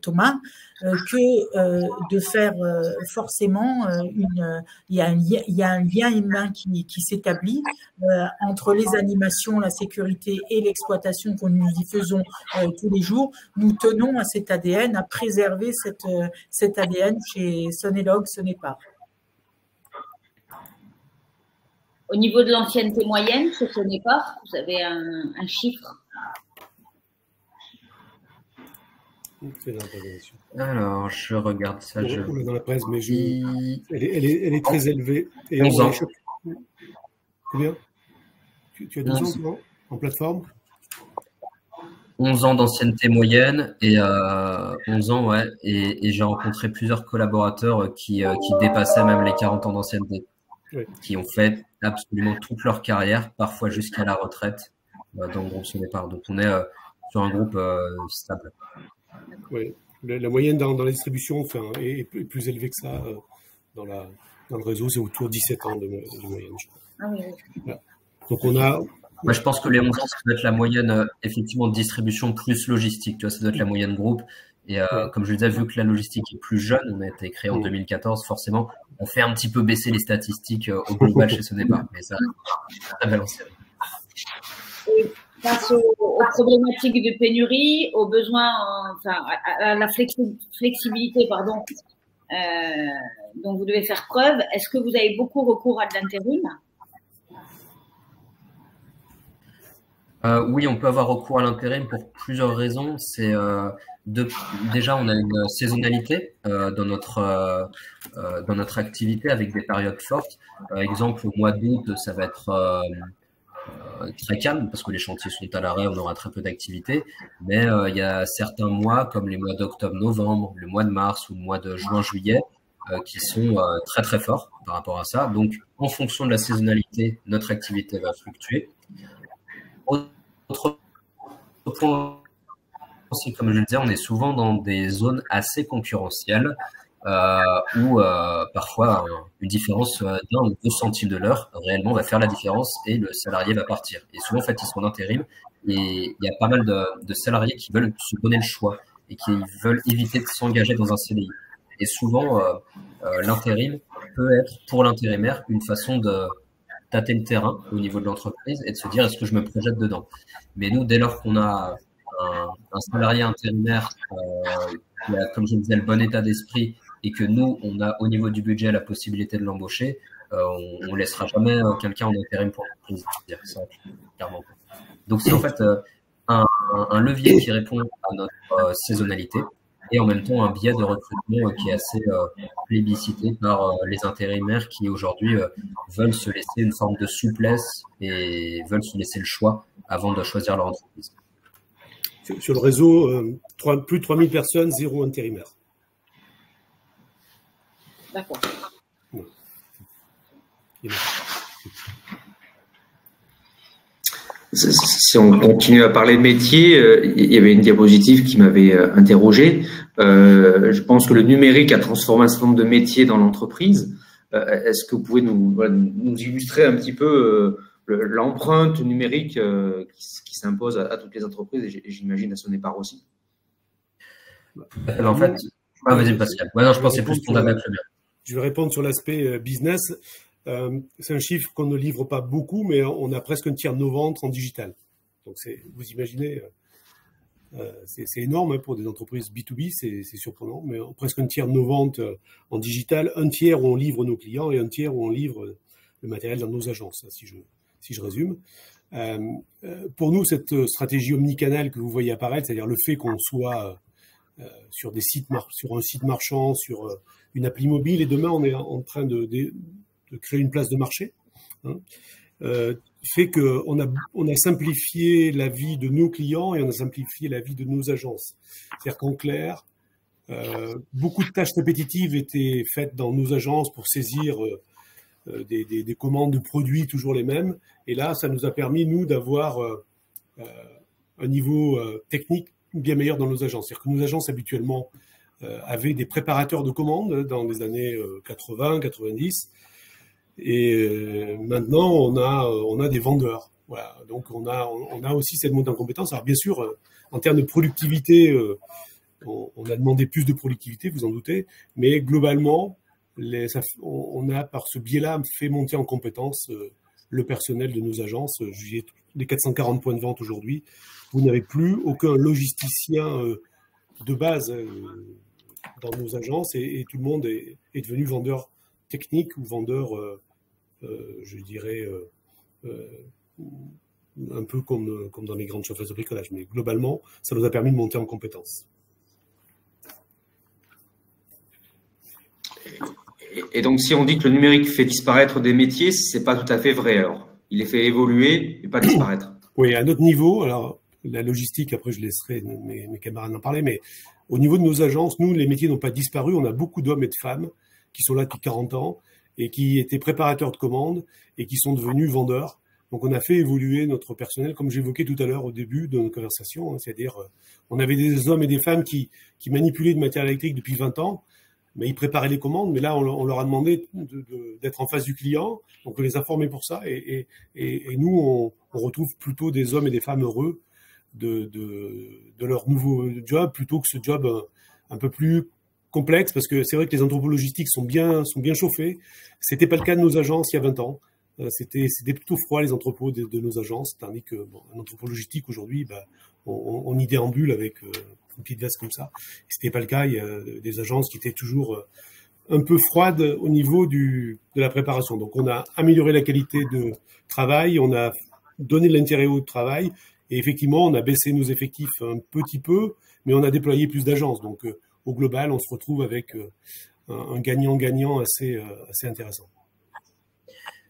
Speaker 6: Thomas, que de faire forcément il y a un lien humain qui s'établit entre les animations, la sécurité et l'exploitation que nous y faisons tous les jours. Nous tenons à cet ADN, à préserver cet ADN chez Sonelog, Sonepar.
Speaker 2: Au niveau de l'ancienneté moyenne chez Sonepar, vous avez un chiffre?
Speaker 4: Alors, je regarde ça.
Speaker 5: On l'a dans la presse, mais elle est très élevée. Et
Speaker 4: 11 ans.
Speaker 5: Combien? Tu as 12 ans en plateforme?
Speaker 4: 11 ans d'ancienneté moyenne et 11 ans, ouais. Et j'ai rencontré plusieurs collaborateurs qui dépassaient même les 40 ans d'ancienneté, oui, qui ont fait absolument toute leur carrière, parfois jusqu'à la retraite, dans le groupe Sonepar. Donc, on est sur un groupe stable.
Speaker 5: Oui, la moyenne dans la distribution est plus élevée que ça dans le réseau, c'est autour de 17 ans de moyenne.
Speaker 2: Ah oui.
Speaker 5: Voilà. Donc on a.
Speaker 4: Moi, je pense que les 11 ans, ça doit être la moyenne effectivement de distribution plus logistique. Tu vois, ça doit être la moyenne groupe. Et comme je le disais, vu que la logistique est plus jeune, on a été créé en 2014, forcément, on fait un petit peu baisser les statistiques au global chez Sonepar. Mais ça va lancer.
Speaker 2: Face aux problématiques de pénurie, aux besoins, à la flexibilité, pardon, dont vous devez faire preuve, est-ce que vous avez beaucoup recours à de l'intérim?
Speaker 4: Oui, on peut avoir recours à l'intérim pour plusieurs raisons. C'est déjà, on a une saisonnalité dans notre activité avec des périodes fortes. Exemple, au mois d'août, ça va être très calme parce que les chantiers sont à l'arrêt, on aura très peu d'activité. Mais il y a certains mois, comme les mois d'octobre-novembre, le mois de mars ou le mois de juin-juillet, qui sont très très forts par rapport à ça. Donc, en fonction de la saisonnalité, notre activité va fluctuer. Autre point aussi, comme je le disais, on est souvent dans des zones assez concurrentielles où parfois une différence d'1 ou 2 centimes de l'heure réellement va faire la différence et le salarié va partir. Et souvent, en fait, ils sont en intérim et il y a pas mal de salariés qui veulent se donner le choix et qui veulent éviter de s'engager dans un CDI. Et souvent, l'intérim peut être pour l'intérimaire une façon de tâter le terrain au niveau de l'entreprise et de se dire est-ce que je me projette dedans. Mais nous, dès lors qu'on a un salarié intérimaire qui a, comme je le disais, le bon état d'esprit et que nous, on a au niveau du budget la possibilité de l'embaucher, on laissera jamais quelqu'un en intérim pour l'entreprise. Ça, clairement. Donc c'est en fait un levier qui répond à notre saisonnalité et en même temps un biais de recrutement qui est assez plébiscité par les intérimaires qui aujourd'hui veulent se laisser une forme de souplesse et veulent se laisser le choix avant de choisir leur entreprise.
Speaker 5: Sur le réseau, plus de 3000 personnes, 0 intérimaire.
Speaker 2: D'accord.
Speaker 5: Ouais.
Speaker 3: Si on continue à parler de métier, il y avait une diapositive qui m'avait interrogé. Je pense que le numérique a transformé un certain nombre de métiers dans l'entreprise. Est-ce que vous pouvez nous illustrer un petit peu l'empreinte numérique qui s'impose à toutes les entreprises et j'imagine à Sonepar aussi?
Speaker 4: En fait, vas-y Pascal. Ouais, non, je pense que c'est plus fondamental.
Speaker 5: Je vais répondre sur l'aspect business. C'est un chiffre qu'on ne livre pas beaucoup, mais on a presque un tiers de nos ventes en digital. Donc, vous imaginez, c'est énorme pour des entreprises B2B, c'est surprenant, mais presque un tiers de nos ventes en digital, un tiers où on livre nos clients et un tiers où on livre le matériel dans nos agences, si je résume. Pour nous, cette stratégie omnicanal que vous voyez apparaître, c'est-à-dire le fait qu'on soit sur un site marchand, sur une appli mobile, et demain on est en train de créer une place de marché, fait qu'on a simplifié la vie de nos clients et on a simplifié la vie de nos agences. C'est-à-dire qu'en clair, beaucoup de tâches répétitives étaient faites dans nos agences pour saisir des commandes de produits toujours les mêmes. Et là, ça nous a permis, nous, d'avoir un niveau technique bien meilleur dans nos agences. C'est-à-dire que nos agences, habituellement, avaient des préparateurs de commandes dans les années 80, 90. Et maintenant, on a des vendeurs. Voilà. Donc, on a aussi cette montée en compétences. Alors, bien sûr, en termes de productivité, on a demandé plus de productivité, vous en doutez, mais globalement, on a par ce biais-là fait monter en compétences le personnel de nos agences. J'ai les 440 points de vente aujourd'hui. Vous n'avez plus aucun logisticien de base dans nos agences et tout le monde est devenu vendeur technique ou vendeur, je dirais, un peu comme dans les grandes chauffeuses de bricolage. Mais globalement, ça nous a permis de monter en compétences.
Speaker 3: Et donc, si on dit que le numérique fait disparaître des métiers, c'est pas tout à fait vrai. Alors, il les fait évoluer et pas disparaître.
Speaker 5: Oui, à notre niveau, alors la logistique, après je laisserai mes camarades en parler, mais au niveau de nos agences, nous, les métiers n'ont pas disparu. On a beaucoup d'hommes et de femmes qui sont là depuis 40 ans et qui étaient préparateurs de commandes et qui sont devenus vendeurs. Donc, on a fait évoluer notre personnel, comme j'évoquais tout à l'heure au début de notre conversation, c'est-à-dire on avait des hommes et des femmes qui manipulaient du matériel électrique depuis 20 ans, mais ils préparaient les commandes, mais là, on leur a demandé d'être en face du client, donc on les a formés pour ça, et nous, on retrouve plutôt des hommes et des femmes heureux de leur nouveau job, plutôt que ce job un peu plus complexe, parce que c'est vrai que les entrepôts logistiques sont bien chauffés. C'était pas le cas de nos agences il y a 20 ans. C'était plutôt froid, les entrepôts de nos agences, tandis que un entrepôt logistique aujourd'hui, on y déambule avec une petite veste comme ça. C'était pas le cas. Il y a des agences qui étaient toujours un peu froides au niveau de la préparation. Donc, on a amélioré la qualité de travail, on a donné de l'intérêt au travail, et effectivement, on a baissé nos effectifs un petit peu, mais on a déployé plus d'agences. Donc, au global, on se retrouve avec un gagnant-gagnant assez intéressant.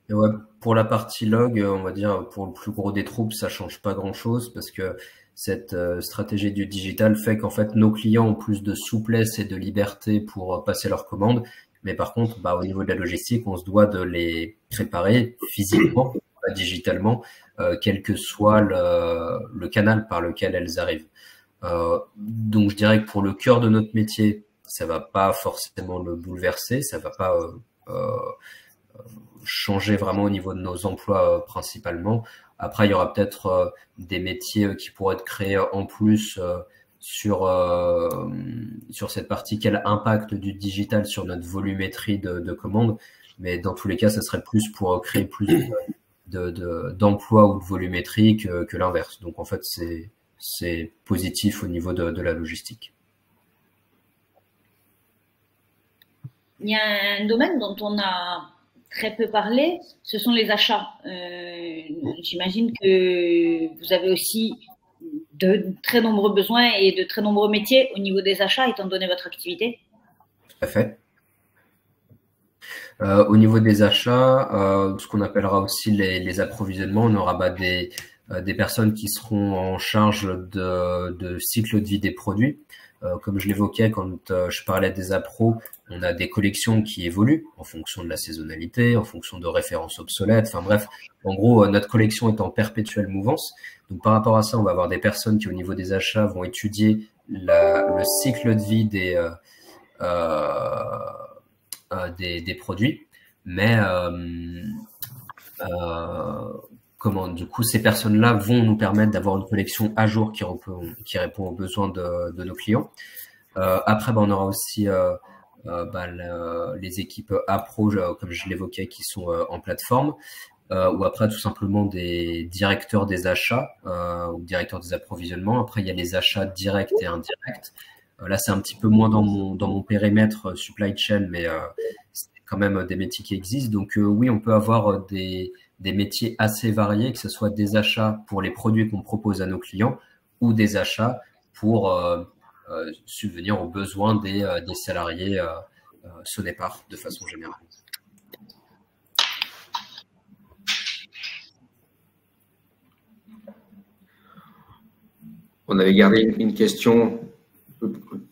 Speaker 4: Et ouais, pour la partie log, on va dire pour le plus gros des troupes, ça change pas grand-chose parce que cette stratégie du digital fait qu'en fait nos clients ont plus de souplesse et de liberté pour passer leurs commandes. Mais par contre, au niveau de la logistique, on se doit de les préparer physiquement, pas digitalement, quel que soit le canal par lequel elles arrivent. Donc je dirais que pour le cœur de notre métier, ça va pas forcément le bouleverser, ça va pas changer vraiment au niveau de nos emplois principalement. Après, il y aura peut-être des métiers qui pourraient être créés en plus sur cette partie. Quel impact du digital sur notre volumétrie de commandes. Mais dans tous les cas, ça serait plus pour créer plus d'emplois ou de volumétrie que l'inverse. Donc en fait, c'est positif au niveau de la logistique.
Speaker 2: Il y a un domaine dont on a très peu parlé, ce sont les achats. J'imagine que vous avez aussi de très nombreux besoins et de très nombreux métiers au niveau des achats, étant donné votre activité.
Speaker 4: Tout à fait. Au niveau des achats, ce qu'on appellera aussi les approvisionnements, on aura des personnes qui seront en charge de cycle de vie des produits. Comme je l'évoquais quand je parlais des appros, on a des collections qui évoluent en fonction de la saisonnalité, en fonction de références obsolètes. Enfin bref, en gros, notre collection est en perpétuelle mouvance. Donc par rapport à ça, on va avoir des personnes qui, au niveau des achats, vont étudier le cycle de vie des produits. Mais du coup, ces personnes-là vont nous permettre d'avoir une collection à jour qui répond aux besoins de nos clients. Après, on aura aussi les équipes appro, comme je l'évoquais, qui sont en plateforme, ou après tout simplement des directeurs des achats ou directeurs des approvisionnements. Après, il y a les achats directs et indirects. Là, c'est un petit peu moins dans mon périmètre supply chain, mais c'est quand même des métiers qui existent. Donc oui, on peut avoir des métiers assez variés, que ce soit des achats pour les produits qu'on propose à nos clients ou des achats pour subvenir aux besoins des salariés Sonepar de façon générale.
Speaker 3: On avait gardé une question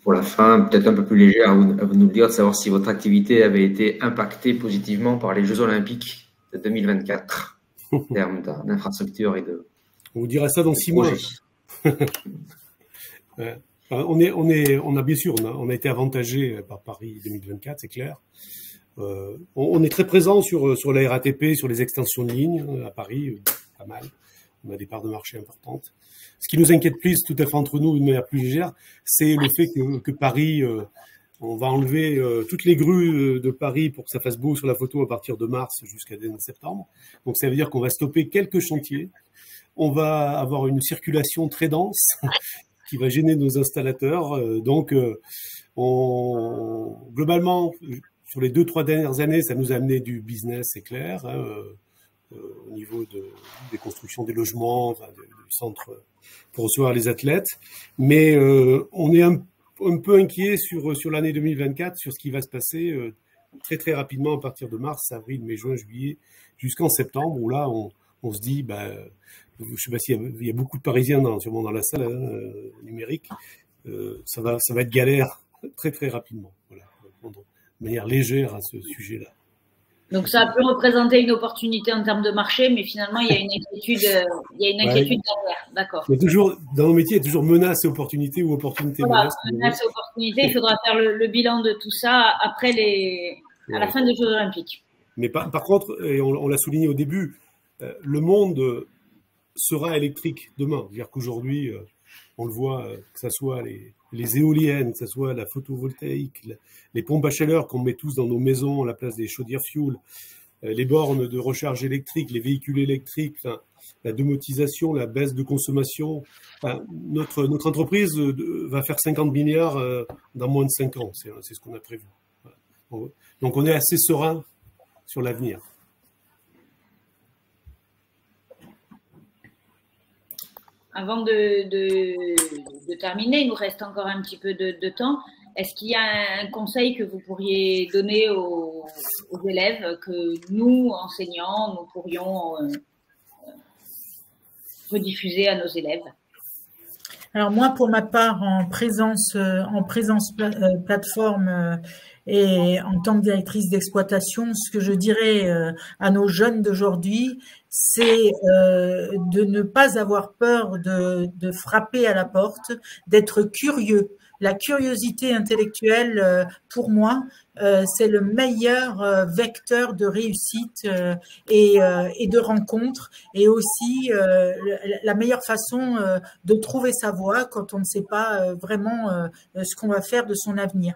Speaker 3: pour la fin, peut-être un peu plus légère, à vous de nous le dire, de savoir si votre activité avait été impactée positivement par les Jeux Olympiques de 2024 en termes d'infrastructure et de...
Speaker 5: On vous dira ça dans 6 mois. On a bien sûr, on a été avantagé par Paris 2024, c'est clair. On est très présent sur la RATP, sur les extensions de lignes à Paris, pas mal. On a des parts de marché importantes. Ce qui nous inquiète plus, tout à fait entre nous, d'une manière plus légère, c'est le fait que Paris, on va enlever toutes les grues de Paris pour que ça fasse beau sur la photo à partir de mars jusqu'à septembre. Donc ça veut dire qu'on va stopper quelques chantiers. On va avoir une circulation très dense qui va gêner nos installateurs. Donc globalement, sur les 2-3 dernières années, ça nous a amené du business, c'est clair, hein, au niveau des constructions des logements, enfin, du centre pour recevoir les athlètes. Mais on est un peu inquiet sur l'année 2024, sur ce qui va se passer très très rapidement à partir de mars, avril, mai, juin, juillet, jusqu'en septembre, où là on se dit, je sais pas s'il y a beaucoup de Parisiens sûrement dans la salle numérique, ça va être galère très très rapidement. Voilà, de manière légère à ce sujet-là.
Speaker 2: Donc ça peut représenter une opportunité en termes de marché, mais finalement il y a une inquiétude derrière. D'accord.
Speaker 5: Mais toujours dans nos métiers, il y a toujours menace et opportunité ou opportunité
Speaker 2: menace. Menace et opportunité. Il faudra faire le bilan de tout ça après à la fin des Jeux Olympiques.
Speaker 5: Mais par contre, et on l'a souligné au début, le monde sera électrique demain. C'est-à-dire qu'aujourd'hui, on le voit, que ce soit les éoliennes, que ce soit la photovoltaïque, les pompes à chaleur qu'on met tous dans nos maisons à la place des chaudières fuel, les bornes de recharge électrique, les véhicules électriques, la domotisation, la baisse de consommation. Notre entreprise va faire 50 milliards dans moins de 5 ans. C'est ce qu'on a prévu. Voilà. Donc on est assez serein sur l'avenir.
Speaker 2: Avant de terminer, il nous reste encore un petit peu de temps. Est-ce qu'il y a un conseil que vous pourriez donner aux élèves que nous, enseignants, nous pourrions rediffuser à nos élèves?
Speaker 6: Alors moi, pour ma part, en présence plateforme et en tant que directrice d'exploitation, ce que je dirais à nos jeunes d'aujourd'hui, c'est de ne pas avoir peur de frapper à la porte, d'être curieux. La curiosité intellectuelle, pour moi, c'est le meilleur vecteur de réussite et de rencontre, et aussi la meilleure façon de trouver sa voie quand on ne sait pas vraiment ce qu'on va faire de son avenir.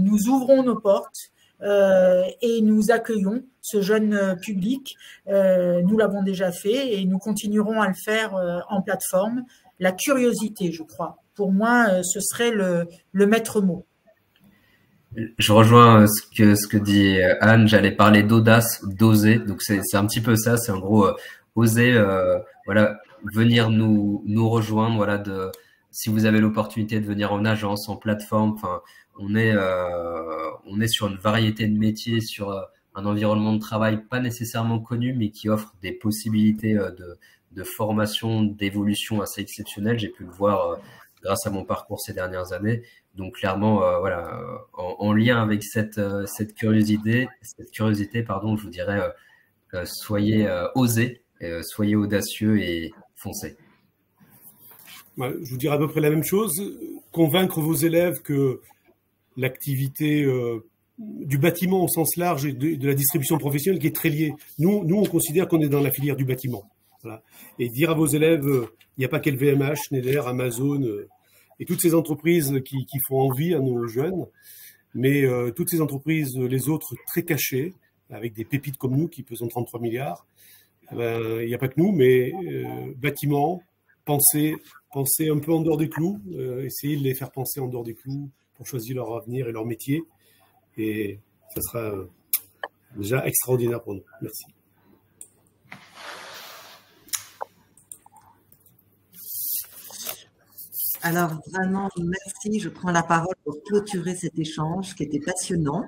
Speaker 6: Nous ouvrons nos portes et nous accueillons ce jeune public. Nous l'avons déjà fait et nous continuerons à le faire en plateforme. La curiosité, je crois. Pour moi, ce serait le maître mot.
Speaker 4: Je rejoins ce que dit Anne. J'allais parler d'audace, d'oser. Donc c'est un petit peu ça. C'est en gros oser, voilà, venir nous rejoindre. Voilà, si vous avez l'opportunité de venir en agence, en plateforme. Enfin, on est sur une variété de métiers, sur un environnement de travail pas nécessairement connu, mais qui offre des possibilités de formation, d'évolution assez exceptionnelles. J'ai pu le voir grâce à mon parcours ces dernières années. Donc clairement, voilà, en lien avec cette curiosité, pardon, je vous dirais, soyez osés, soyez audacieux et foncez.
Speaker 5: Je vous dirais à peu près la même chose. Convaincre vos élèves que l'activité du bâtiment au sens large et de la distribution professionnelle qui est très liée. Nous, on considère qu'on est dans la filière du bâtiment. Voilà. Et dire à vos élèves, il n'y a pas qu'LVMH, Schneider, Amazon et toutes ces entreprises qui font envie à nos jeunes, mais toutes ces entreprises, les autres très cachées, avec des pépites comme nous qui pesons 33 milliards, il n'y a pas que nous, mais bâtiment, pensez un peu en dehors des clous, essayez de les faire penser en dehors des clous pour choisir leur avenir et leur métier. Et ça sera déjà extraordinaire pour nous. Merci.
Speaker 1: Alors, vraiment, merci. Je prends la parole pour clôturer cet échange qui était passionnant.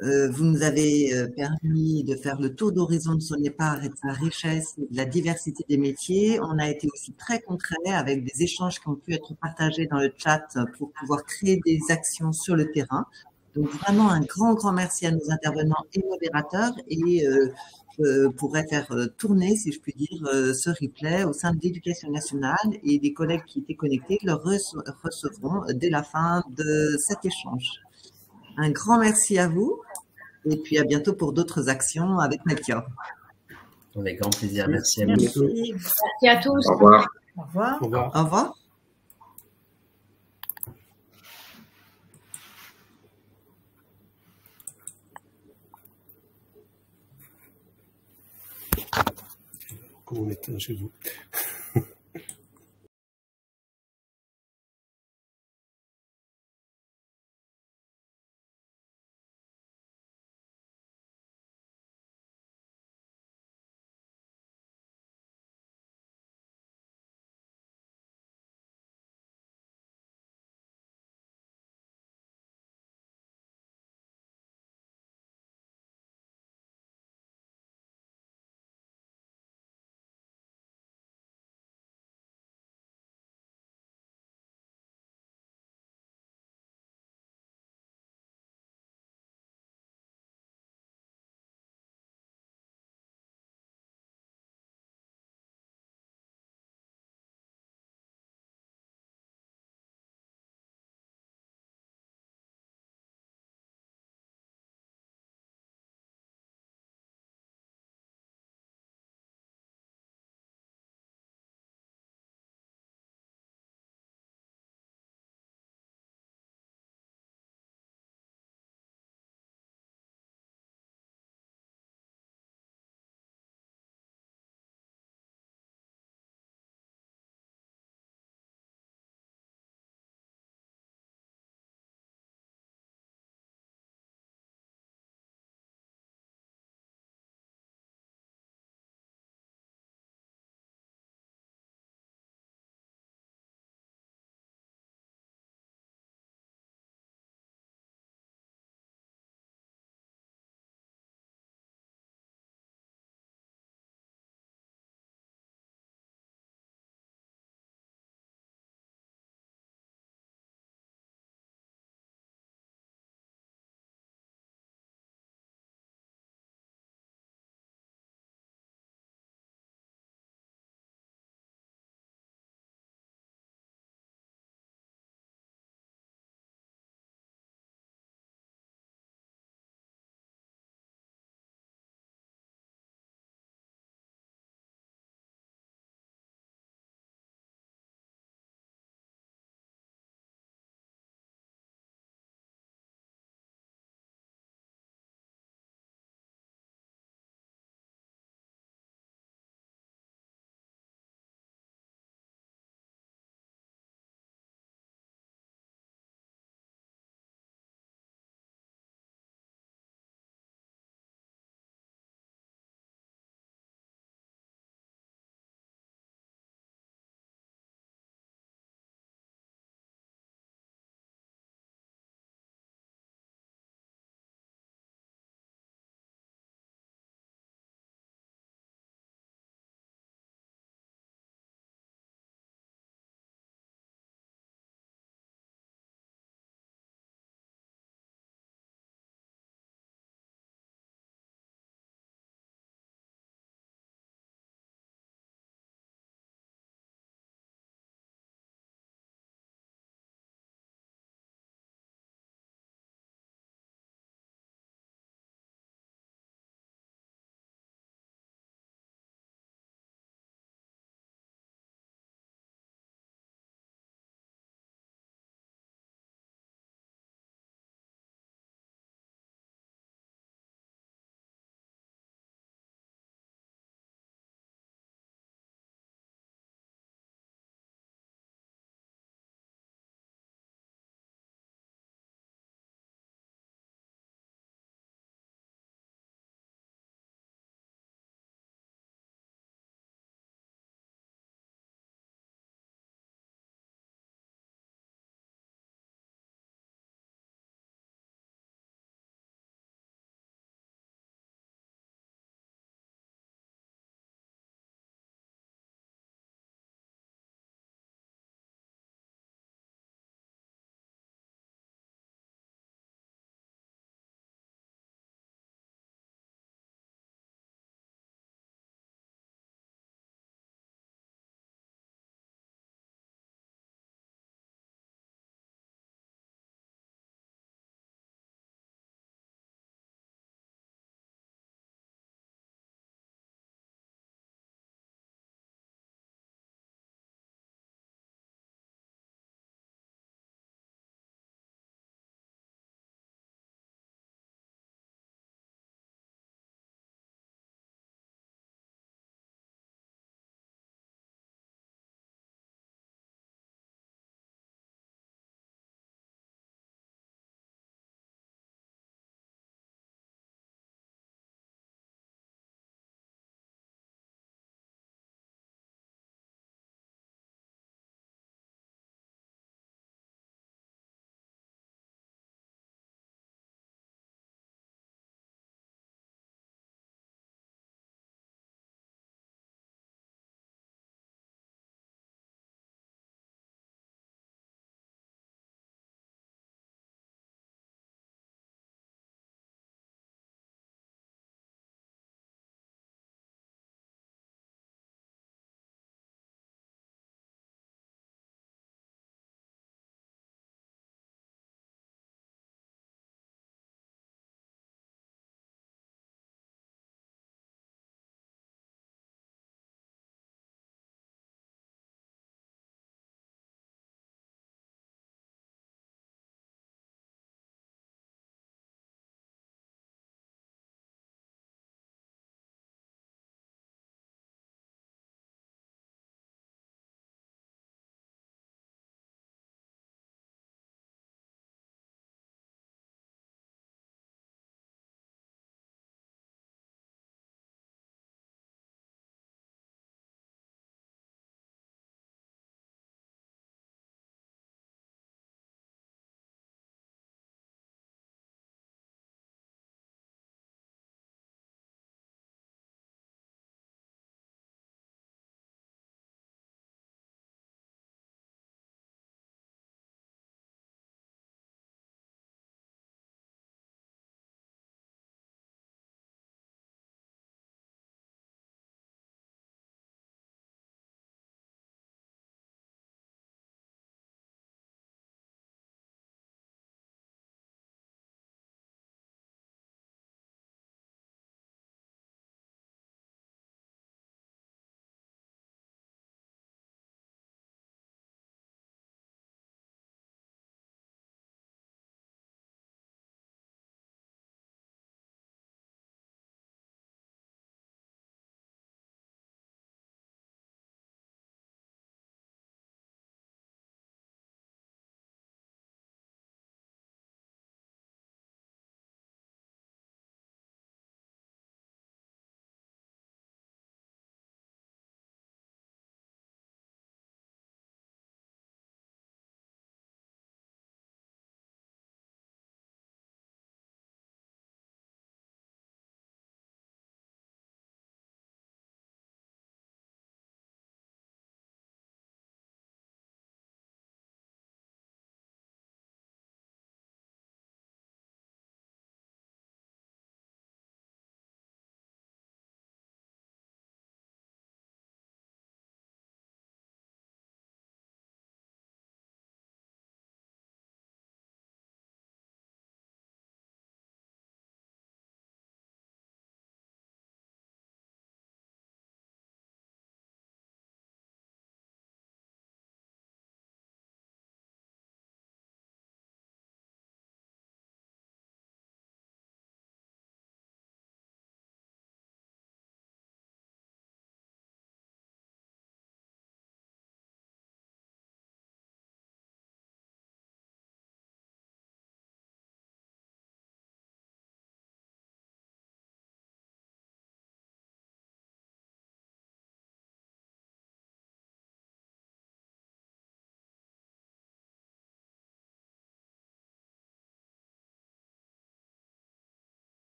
Speaker 1: Vous nous avez permis de faire le tour d'horizon de Sonepar et de sa richesse et de la diversité des métiers. On a été aussi très concret avec des échanges qui ont pu être partagés dans le chat pour pouvoir créer des actions sur le terrain. Donc, vraiment, un grand merci à nos intervenants et modérateurs. Et je pourrais faire tourner, si je puis dire, ce replay au sein de l'Éducation nationale, et les collègues qui étaient connectés le recevront dès la fin de cet échange. Un grand merci à vous. Et puis à bientôt pour d'autres actions avec Melchior.
Speaker 4: Avec grand plaisir. Merci à vous.
Speaker 6: Merci.
Speaker 2: Merci à tous.
Speaker 3: Au revoir.
Speaker 6: Au revoir.
Speaker 5: Au revoir.
Speaker 1: Au revoir.
Speaker 5: Comment on est chez vous?